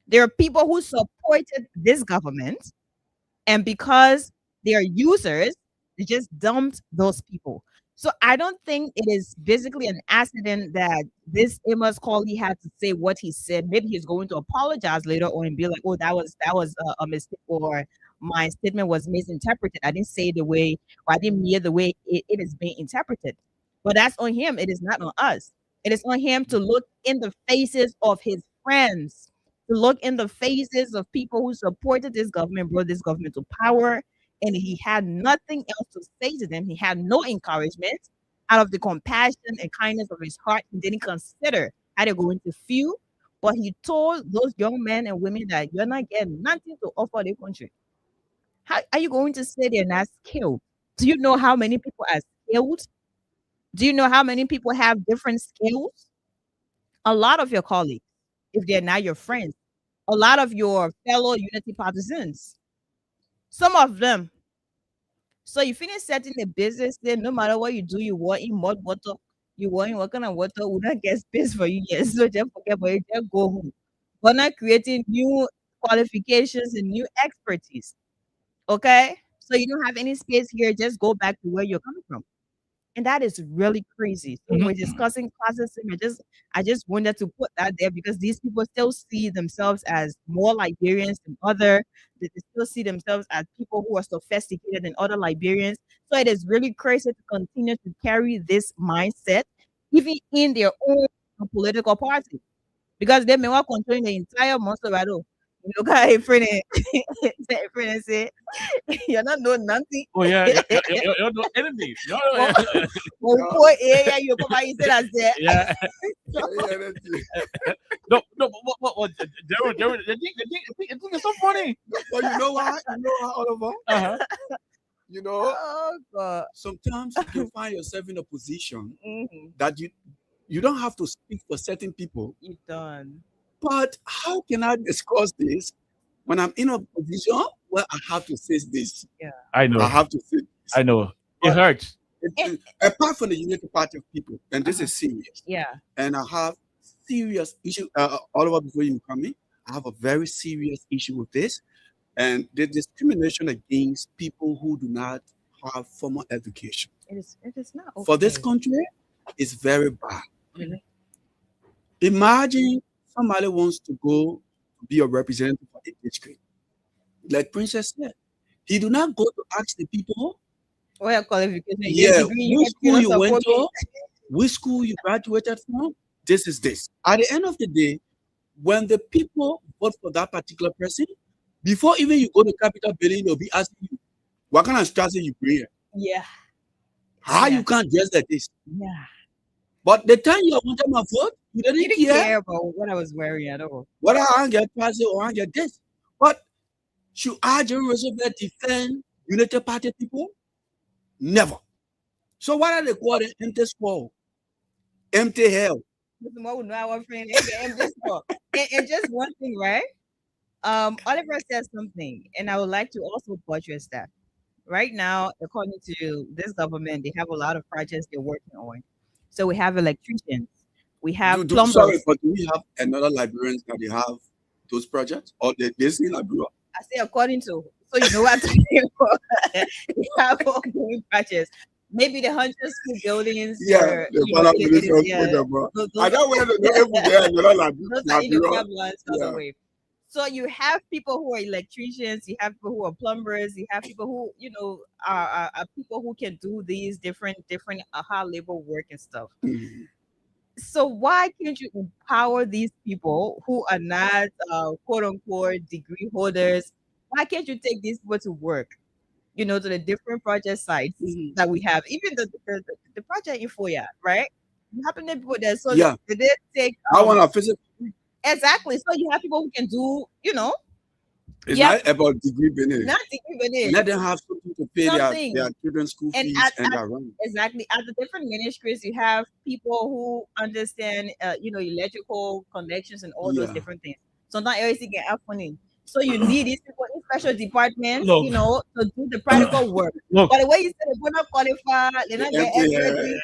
There are people who supported this government, and because they are users, they just dumped those people. So I don't think it is basically an accident that this Amos Colley had to say what he said. Maybe he's going to apologize later on and be like, "Oh, that was a mistake," or my statement was misinterpreted. I didn't say the way, or I didn't mean the way it is being interpreted. But that's on him. It is not on us. It is on him to look in the faces of his friends, to look in the faces of people who supported this government, brought this government to power, and he had nothing else to say to them. He had no encouragement. Out of the compassion and kindness of his heart, he didn't consider how they're going to feel, but he told those young men and women that you're not getting nothing to offer the country. How are you going to say they're not skilled? Do you know how many people are skilled? Do you know how many people have different skills? A lot of your colleagues, if they're not your friends, a lot of your fellow Unity partisans, some of them. So you finish setting a business, then no matter what you do, you want in mud water, you want in what kind of water will not get space for you yet. So just forget about it, just go home. But not creating new qualifications and new expertise. Okay, so you don't have any space here. Just go back to where you're coming from. And that is really crazy. So Mhm. we're discussing classism. I just wanted to put that there because these people still see themselves as more Liberians than other. They still see themselves as people who are sophisticated than other Liberians. So it is really crazy to continue to carry this mindset, even in their own political party, because they may want controlling the entire Monserrado. You look at a friend, a friend and say, "You're not doing nothing." Oh yeah, you're no enemy. Well, poor area, you come and say that there. Yeah. Yeah, No, no, but Darren, the thing is so funny. but you know why? You know why, Oliver? Uh-huh. You know, Oh God. sometimes you can find yourself in a position Mhm. that you don't have to speak for certain people. You done. But how can I discuss this when I'm in a position where I have to say this? Yeah. I know. I have to say this. I know. It But hurts. apart from the Unity Party of people, and this is serious, Yeah. and I have serious issue. Oliver, before you come in, I have a very serious issue with this, and the discrimination against people who do not have formal education It is not okay. for this country is very bad. Really? Imagine somebody wants to go to be a representative for a district. Like Princess said, he do not go to ask the people, What your qualification? yeah, Degree, which school you went support to, which school you graduated from. This is this. At the end of the day, when the people vote for that particular person, before even you go to Capitol building, they'll be asking you, what kind of strategy you bring here? Yeah. How Yeah. you can't dress like this? Yeah. But the time you wanted my vote, you You didn't didn't care care about what I was wearing at all. whether I get passed or I get this. But should I, Jerry Roosevelt, defend United Party people? Never. So what are they called? Empty squall, empty hell. Listen, what would know our friend and just one thing, right? Oliver said something, and I would like to also buttress that. Right now, according to this government, they have a lot of projects they're working on. So we have electricians, we have plumbers. Sorry, but do we have another Liberians that they have those projects? Or they say Liberia? I say according to, so you know what I'm talking about. We have ongoing projects. Maybe the 100 school buildings. Yeah, the you know, Father Minister yeah, program, bro. those I don't want to know if they are another those are in the Liberia. plans on the way. So you have people who are electricians, you have people who are plumbers, you have people who, you know, are people who can do these different hard labor work and stuff. Mhm. So why can't you empower these people who are not quote unquote degree holders? Why can't you take these people to work? You know, to the different project sites that we have, even the project in Foya, right? You have to know people there, so Yeah. they did take. I want to visit. Exactly. So you have people who can do, you know, It's yeah, not about degree business. not degree, but it Let them have something to pay something. their children's school And fees at, and at their rent. exactly at the different ministries, you have people who understand, you know, electrical connections and all those Yeah. different things. Sometimes everything get have funding. So you need these people in special departments, Look. you know, to do the practical work. Look. But the way you said they're not qualified, they're not get Yeah. everything.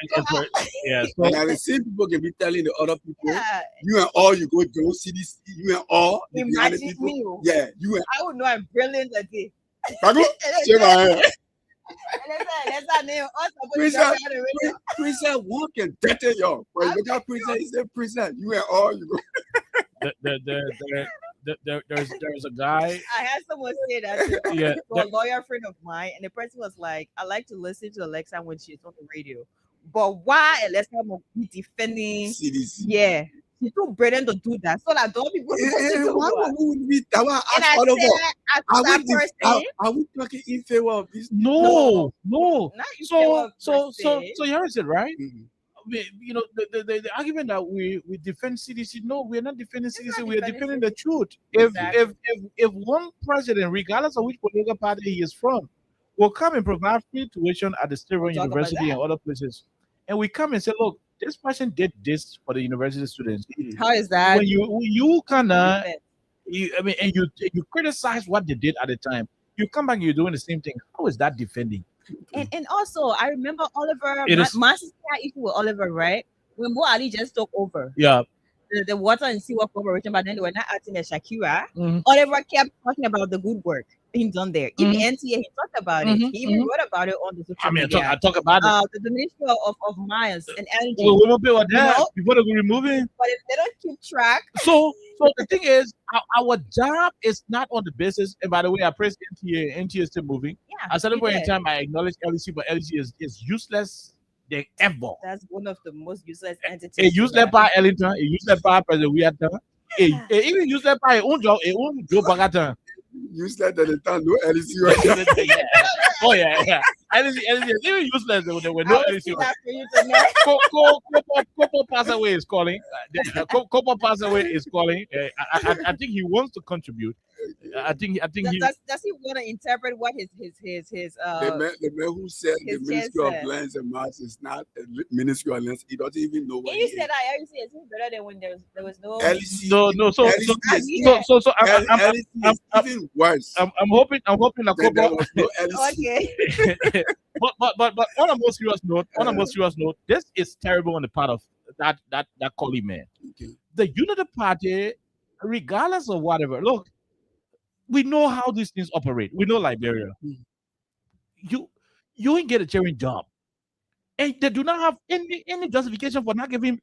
Yeah. And I see people can be telling the other people, Yeah, you and all you go to CDC, you and all the behind the imagine people. me. Yeah, you and I would know I'm brilliant at this. Pago, shake my hand. That's our name. Also, but you Princess, don't have the radio. Princess, one can dirty y'all. When you look at Princess, he said, Princess, you and all you go. There's a guy. I had someone say that to, Yeah, to a lawyer friend of mine, and the person was like, "I like to listen to Alexa when she's on the radio, but why Alexa will be defending?" CDC. Yeah, she's too brilliant to do that. So that don't people listen to Why her. would we be that? And I All over. said, Are that we, person, are we talking in favor of this? No. not you So tell her you heard it, right? Mhm. You know, the argument that we defend CDC. No, we're not defending It's CDC. not We are defending defending the CDC. truth. Exactly. If one president, regardless of which political party he is from, will come and provide free tuition at the Sterling We'll talk about University that. and other places, and we come and say, look, this person did this for the university students. How is that? When you kinda and you criticize what they did at the time, you come back and you're doing the same thing. How is that defending? And also, I remember Oliver, It is- my sister had issue with Oliver, right? When Mo Ali just took over Yeah. the Water and Sewer Corporation, but then they were not acting as Shakira. Mhm. Oliver kept talking about the good work. being done there. Even NTA, he talked about it. He even wrote about it on the social media. I talk about it. The diminution of miles and energy. We will pay what that before they remove it. But if they don't keep track. So the thing is, our job is not on the basis. And by the way, I praise NTA. NTA is still moving. Yeah, At a certain point in time, I acknowledge LEC, but LEC is useless than ever. That's one of the most useless entities. A useless by Ellington, a useless by President Weirton, even useless by a own Joe Bagatan. Useless at the time, no LEC. Yeah. Oh yeah. LEC is even useless. There were no LEC. Copo pass away is calling. Copo pass away is calling. I think he wants to contribute. I think does he want to interpret what his the man who said the Ministry of Lands and Mass is not a Ministry of Lands, he doesn't even know what you said that LEC is better than when there was no LEC. So I'm even worse. I'm hoping that Copo. Okay. but on a more serious note, this is terrible on the part of that colleague man. Okay. The Unity Party, regardless of whatever, look, we know how these things operate. We know Liberia. You ain't get a chairing job, and they do not have any justification for not giving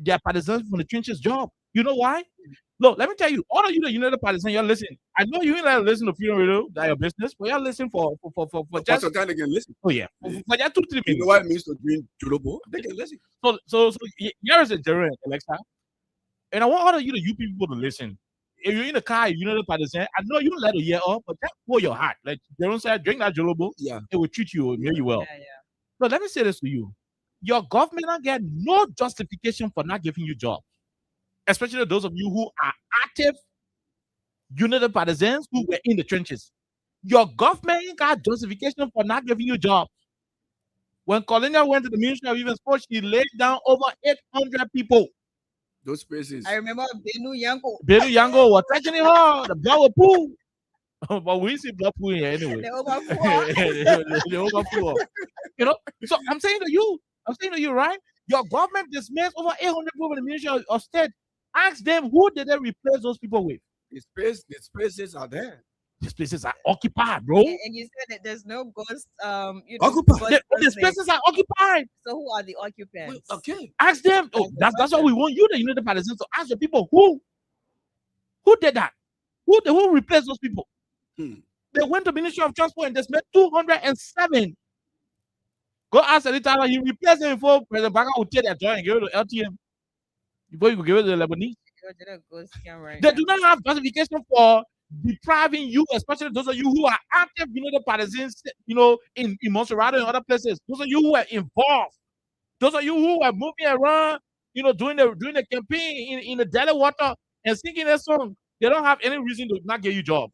their partisans from the trenches job. You know why? Look, let me tell you, all of you the United Partisans, you're listening. I know you ain't like to listen to Freedom Radio, that's your business, but you're listening for just some time they can listen. Oh yeah, for just 2-3 minutes. You know what it means to drink Julobo? They can listen. So here is a general Alexa, and I want all of you people to listen. If you're in the car, you know the partisan. I know you don't let it hear up, but just pour your heart. Like Jerome said, drink that Jolobo. Yeah, it will treat you really well. Yeah. But let me say this to you: your government don't get no justification for not giving you jobs, especially those of you who are active United Partisans who were in the trenches. Your government ain't got justification for not giving you jobs. When Colonial went to the Ministry of Even Sports, she laid down over 800 people. Those places. I remember Benu Yango was touching it hard. The blood was pool. But we see blood pool here anyway. The overpool. You know, so I'm saying to you, right? Your government dismissed over 800 people in the Ministry of State. Ask them, who did they replace those people with? The spaces are there. These places are occupied, bro. And you said that there's no ghost. Occupied. The spaces are occupied. So who are the occupants? Okay. Ask them. Oh, that's what we want you, the United Partisans, to ask the people who did that. Who replaced those people? They went to Ministry of Transport and they spent 207. Go ask the Tyler. He replaced them before President Baga would take their joint and give it to LTM. Before you could give it to the Lebanese. They do not have justification for depriving you, especially those of you who are active United Partisans, in Montserrat and other places. Those of you who are involved. Those of you who are moving around, doing the campaign in the Delaware water and singing a song. They don't have any reason to not get you jobs.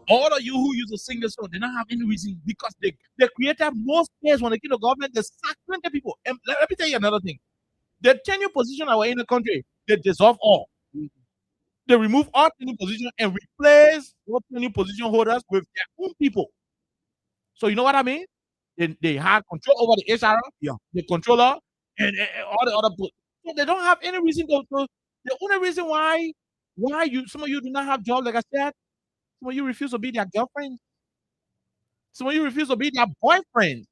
All of you who use to sing the song, they don't have any reason because they created more space when they came to government. They sacked 20 people. And let me tell you another thing. The tenure position that were in the country, they dissolve all. They remove all tenure position and replace all tenure position holders with their own people. So you know what I mean? They had control over the HR, the controller, and all the other people. So they don't have any reason to. The only reason why some of you do not have jobs, like I said, some of you refuse to be their girlfriend. Some of you refuse to be their boyfriend.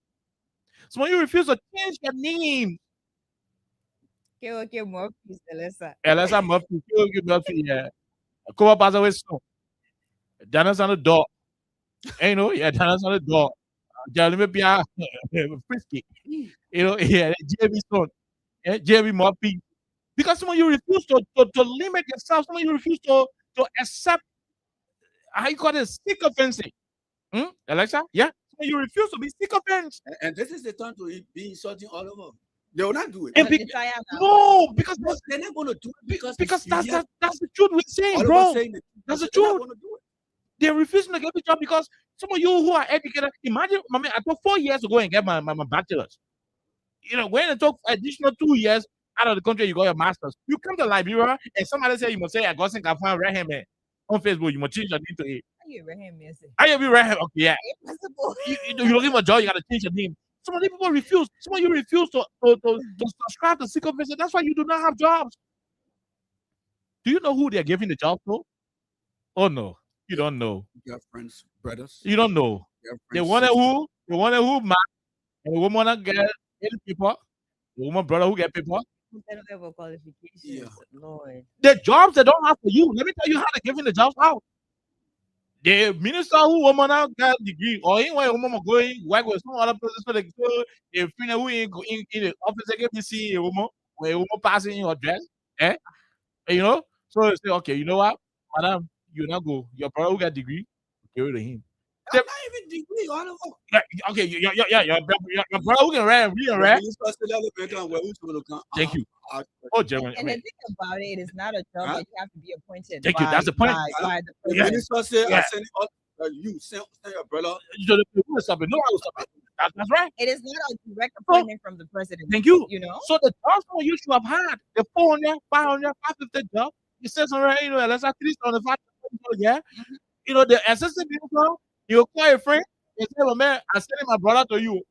Some of you refuse to change their name. Okay, Murphy, Elisa Murphy, Murphy, yeah. Come up as always. Dana's on the door. Dana's on the door. Jeremy Pia, Frisky. JB Stone, JB Murphy. Because some of you refuse to limit yourself. Some of you refuse to accept. How you call it? Sycophancy. Alexa? Yeah? So you refuse to be sycophant. And this is the time to be insulting all over. They will not do it. No, because they're not going to do it. Because that's the truth we're saying, bro. That's the truth. They're refusing to get the job because some of you who are educated, imagine, I took 4 years to go and get my bachelor's. When it took additional 2 years out of the country, you got your master's. You come to Liberia and somebody say you must say, I got some find Rahim on Facebook, you must change your name to it. Are you Rahim? Okay, yeah. You're looking for a job, you got to change your name. Some of the people refuse. Some of you refuse to subscribe to sycophancy. That's why you do not have jobs. Do you know who they're giving the job to? Oh no, you don't know. Girlfriends, brothers. You don't know. They wanted who? They wanted who man, and the woman that get any people. The woman brother who get people. They don't have a qualifications, Lord. The jobs they don't have for you. Let me tell you how they're giving the jobs out. The minister who woman now got degree, or anyway, woman going work with some other person, so they go if you know who in the office, they get to see a woman where a woman passing in your dress, eh? And, you know, so they say, okay, you know what, madam, you now go. Your brother who got degree, get rid of him. Not even degree, all of them. Okay, your brother who can read, Thank you. Oh, German. And the thing about it is not a job that you have to be appointed. Thank you. That's the point. By the The president. minister say, I send you send your brother. No, I will stop it. That's right. It is not a direct appointment from the president. Thank you. You know? So the jobs that you should have had, the 400, 500, 550 job, it says already, you know, let's at least on the 500, yeah. You know, the assistant minister, you call a friend, you say, well, man, I send my brother to you.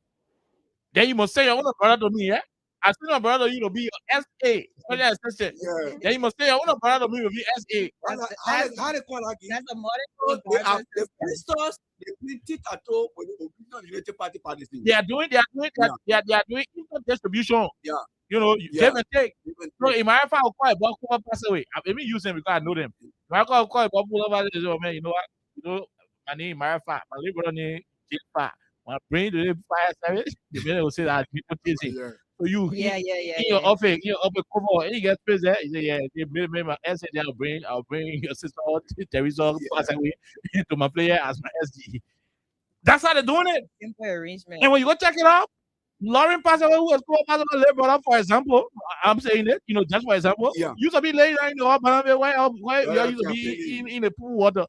Then you must say, I want a brother to me, yeah. I send my brother to you to be your SA, special assistant. Yeah. Then you must say, I want a brother to me to be SA. How they call that? That's a modern The ministers, they print it at all for the United Party parties. They are doing income distribution. Yeah. You know, give and take. Give and So take. in my phone, I'll call a Bob who pass away. I mean, use them because I know them. If I call a Bob who pass away, man, you know what? You know, my name, my little brother name, J5. When I bring the fire service, the man will say that people chasing. Yeah. So you, in your office, cover, and you get space there. You say, yeah, they made my essay. I'll bring your sister, Teresa, pass away to my player as my SD. That's how they're doing it. simple arrangement. And when you go check it out, Lauren passed away, who was called passed away, little brother, for example. I'm saying it, you know, just for example. Yeah. Used to be laying down in the hot banana, why you used to be in the pool water.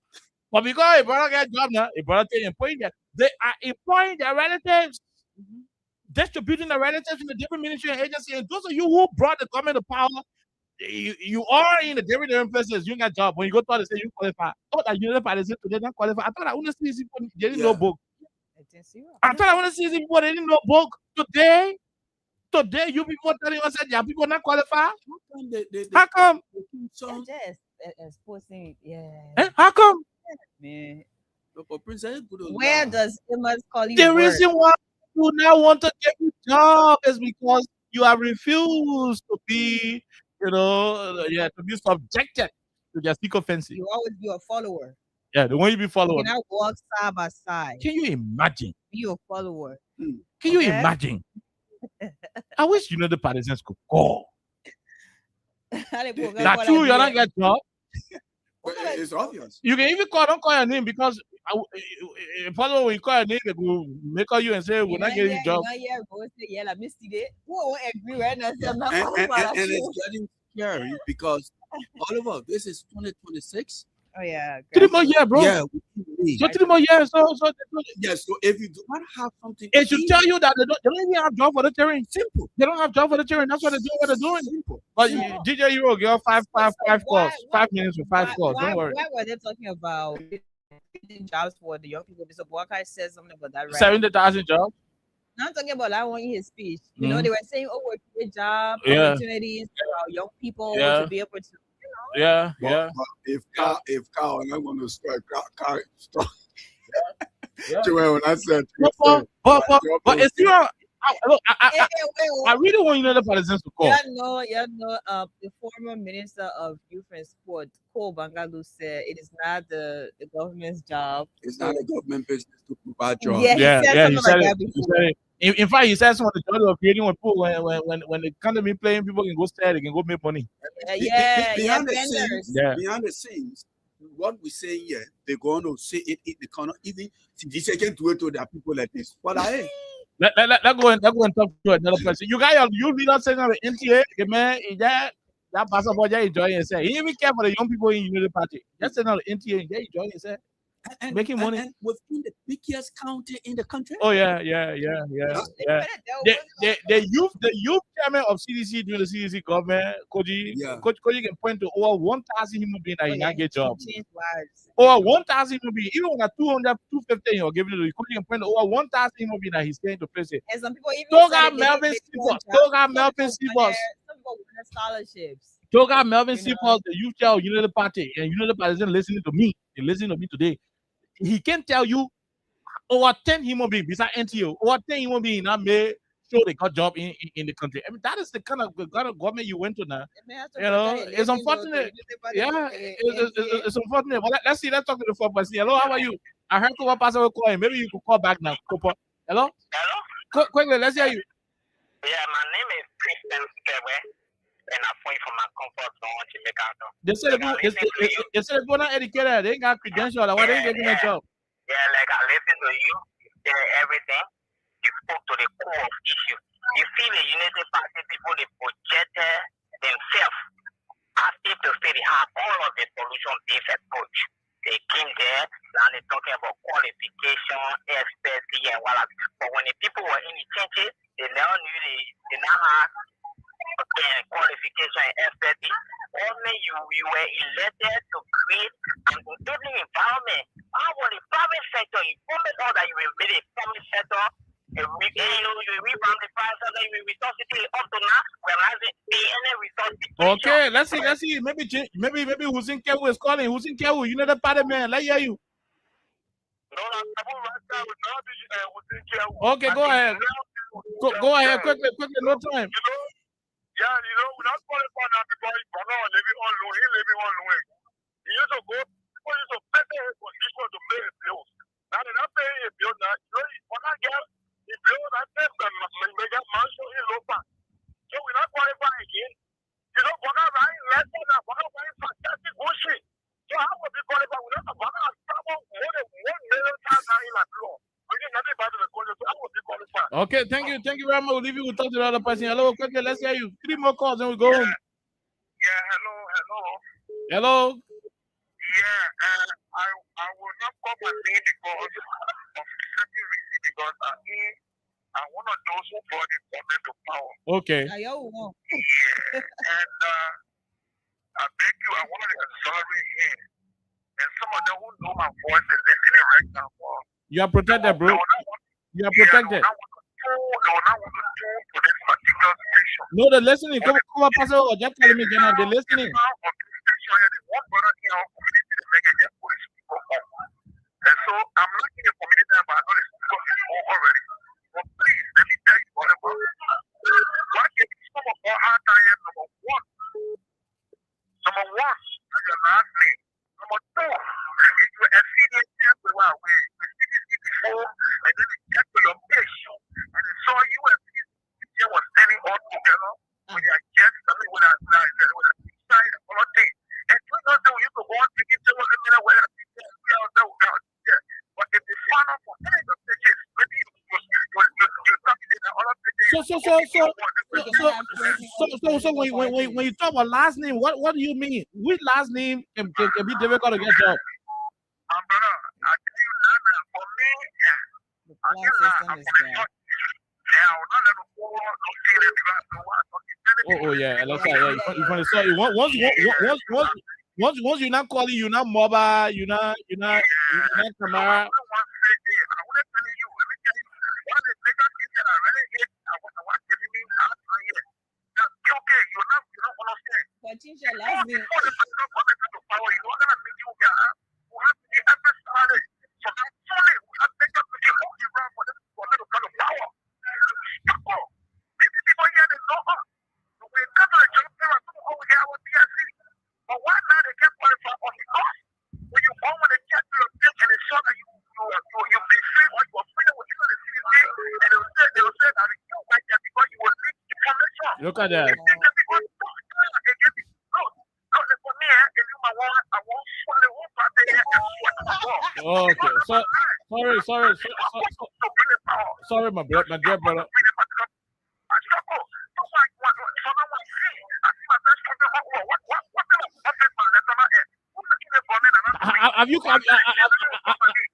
But because a brother get job now, a brother take employing them. They are employing their relatives, distributing their relatives in the different ministry and agency. And those of you who brought the government to power, you are in the different places. You got job. When you go to say you qualify. I thought that you never say they don't qualify. I thought I want to see people they didn't know book. I thought I want to see people they didn't know book. Today, you people telling us that yeah, people not qualify. How come? Just exposing, How come? Man. Where Where does Emma's calling The work? reason why you now want to get a job is because you have refused to be, to be subjected to their sycophancy. You always be a follower. Yeah, the one you be You following. cannot walk side by side. Can you imagine? Be a follower. Can you imagine? I wish the partisans could call. Now, true, you're not get job. It's obvious. You can even don't call your name because follow when you call your name, they will make you and say, we're not getting a job. Who won't agree right now? And it's getting scary because all of us, this is 2026. Oh yeah. 3 more years, bro. Yeah. So 3 more years. So yes. So if you do not have something, it should tell you that they don't even have job for the terrain. Simple. They don't have job for the terrain. That's what they're doing. What they're doing. Simple. But DJ Euro girl, 5 calls, 5 minutes for 5 calls. Don't worry. Why were they talking about jobs for the young people? Mr. Buakai said something about that, right? 70,000 jobs. Now I'm talking about that one in his speech. You know, they were saying, "Oh, we're creating job opportunities for our young people to be able to." Yeah. But if car, I'm not going to start car stop. When I said, but it's your. Look, I really want the partisans to call. The former minister of youth and sport, Cole Bangalu, said it is not the government's job. It's not a government business to provide jobs. He said it. In fact, he said some of the job of creating when the country playing, people can go stare, they can go make money. Behind the scenes, what we say here, they're going to say it in the corner, even the second to it to their people like this. But Let go and talk to another person. You leaders saying on the NTA, man, that pastor boy enjoying himself. He even care for the young people in the party. Just saying on the NTA, they enjoying himself. making money. And within the biggest county in the country. Oh yeah. The youth chairman of CDC during the CDC government, Koji can point to over 1,000 human beings that not get job. Over 1,000 human beings, even when a 200, 250 you're giving it to you, Koji can point to over 1,000 human beings that he's going to place it. And some people even Toga Melvin Seaboss. Some people win scholarships. Toga Melvin Seaboss, the youth chair of Unity Party, and Unity Party isn't listening to me. They're listening to me today. He can tell you over 10 human beings besides NTO, over 10 human beings that may show they got job in the country. I mean, that is the kind of government you went to now. You know, it's unfortunate. Yeah, it's unfortunate. But let's see. Let's talk to the four person. Hello, how are you? I heard Kopa Pastor will call. Maybe you could call back now. Kopa. Hello? Quickly, let's hear you. Yeah, my name is Christian Stewe, and I'm from my comfort zone, Jamaica. They said they're not educated. They ain't got credentials. Why they ain't getting a job? Yeah, like I listen to you, you say everything. You spoke to the core of issues. You see the United Party people, they projected themselves as if to say they have all of the solution-based approach. They came there, now they're talking about qualification, expertise, and what. But when the people were in the churches, they now knew they now had qualification and expertise. Only you were elected to create an enabling environment. How was the private sector? You promised all that you will make a public sector. You rebound the private sector, you will resuscitate up to now. Whereas the any resuscitation. Okay, let's see. Maybe Hussein Kewu is calling. Hussein Kewu, you know the party man. Let's hear you. Okay, go ahead. Go ahead, quickly, no time. Yeah, we're not qualified now because living on loan. He living on loan. He used to go, people used to pay his position to pay his bills. Now they're not paying his bills now. When I get the bills, I pay them, they get mansion in Lopa. So we're not qualified again. We're not buying less than that. We're not buying fantastic bullshit. So how would we qualify? We're not travel more than 1 million times now in that law. We did nothing about the college. So how would we qualify? Okay, thank you very much. We'll leave you. We'll talk to the other person. Hello, quickly, let's hear you. 3 more calls and we go home. Yeah, Hello. Yeah, I will not call my name because of certain reason because I'm one of those who brought the government to power. Okay. Yeah, and I beg you, I want to exonerate here. And some of them who know my voice is listening right now. You are protected, bro. You are protected. No, they're listening. Come on, Pastor. Just tell me again. They're listening. And so I'm looking at the community now, but I know the speaker is more already. But please, let me tell you whatever. Why can't some of our hard time number one? Number one, that's your last name. Number two, if you exceed your temporary way, you see this before, and then it gets to your page, and they saw you and this was standing all together with their guests, I mean, with a sign and all thing. And you know that you could go on to get to what you're going to wear. But if you find out for any of the kids, maybe So when you talk about last name, what do you mean? Which last name can be difficult to get job? I tell you that for me, the system is bad. Oh yeah, let's say you want to say once you're not calling, you're not mobile, you're not camera. But change your last name. Look at that. Okay, sorry, my dear brother.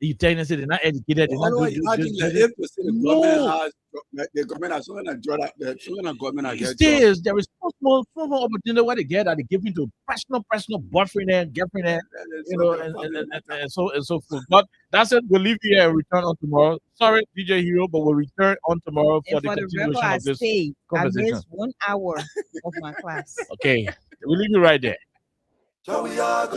You telling us they're not educated, they're not Although good. imagine that if you see the government has something that draw that the children of government are getting Still, there is small opportunity where they get that they give into personal boyfriend and girlfriend and so forth. But that's it. We'll leave you here and return on tomorrow. Sorry, DJ Hero, but we'll return on tomorrow for the continuation record, of this I conversation. missed 1 hour of my class. Okay, we'll leave you right there. We are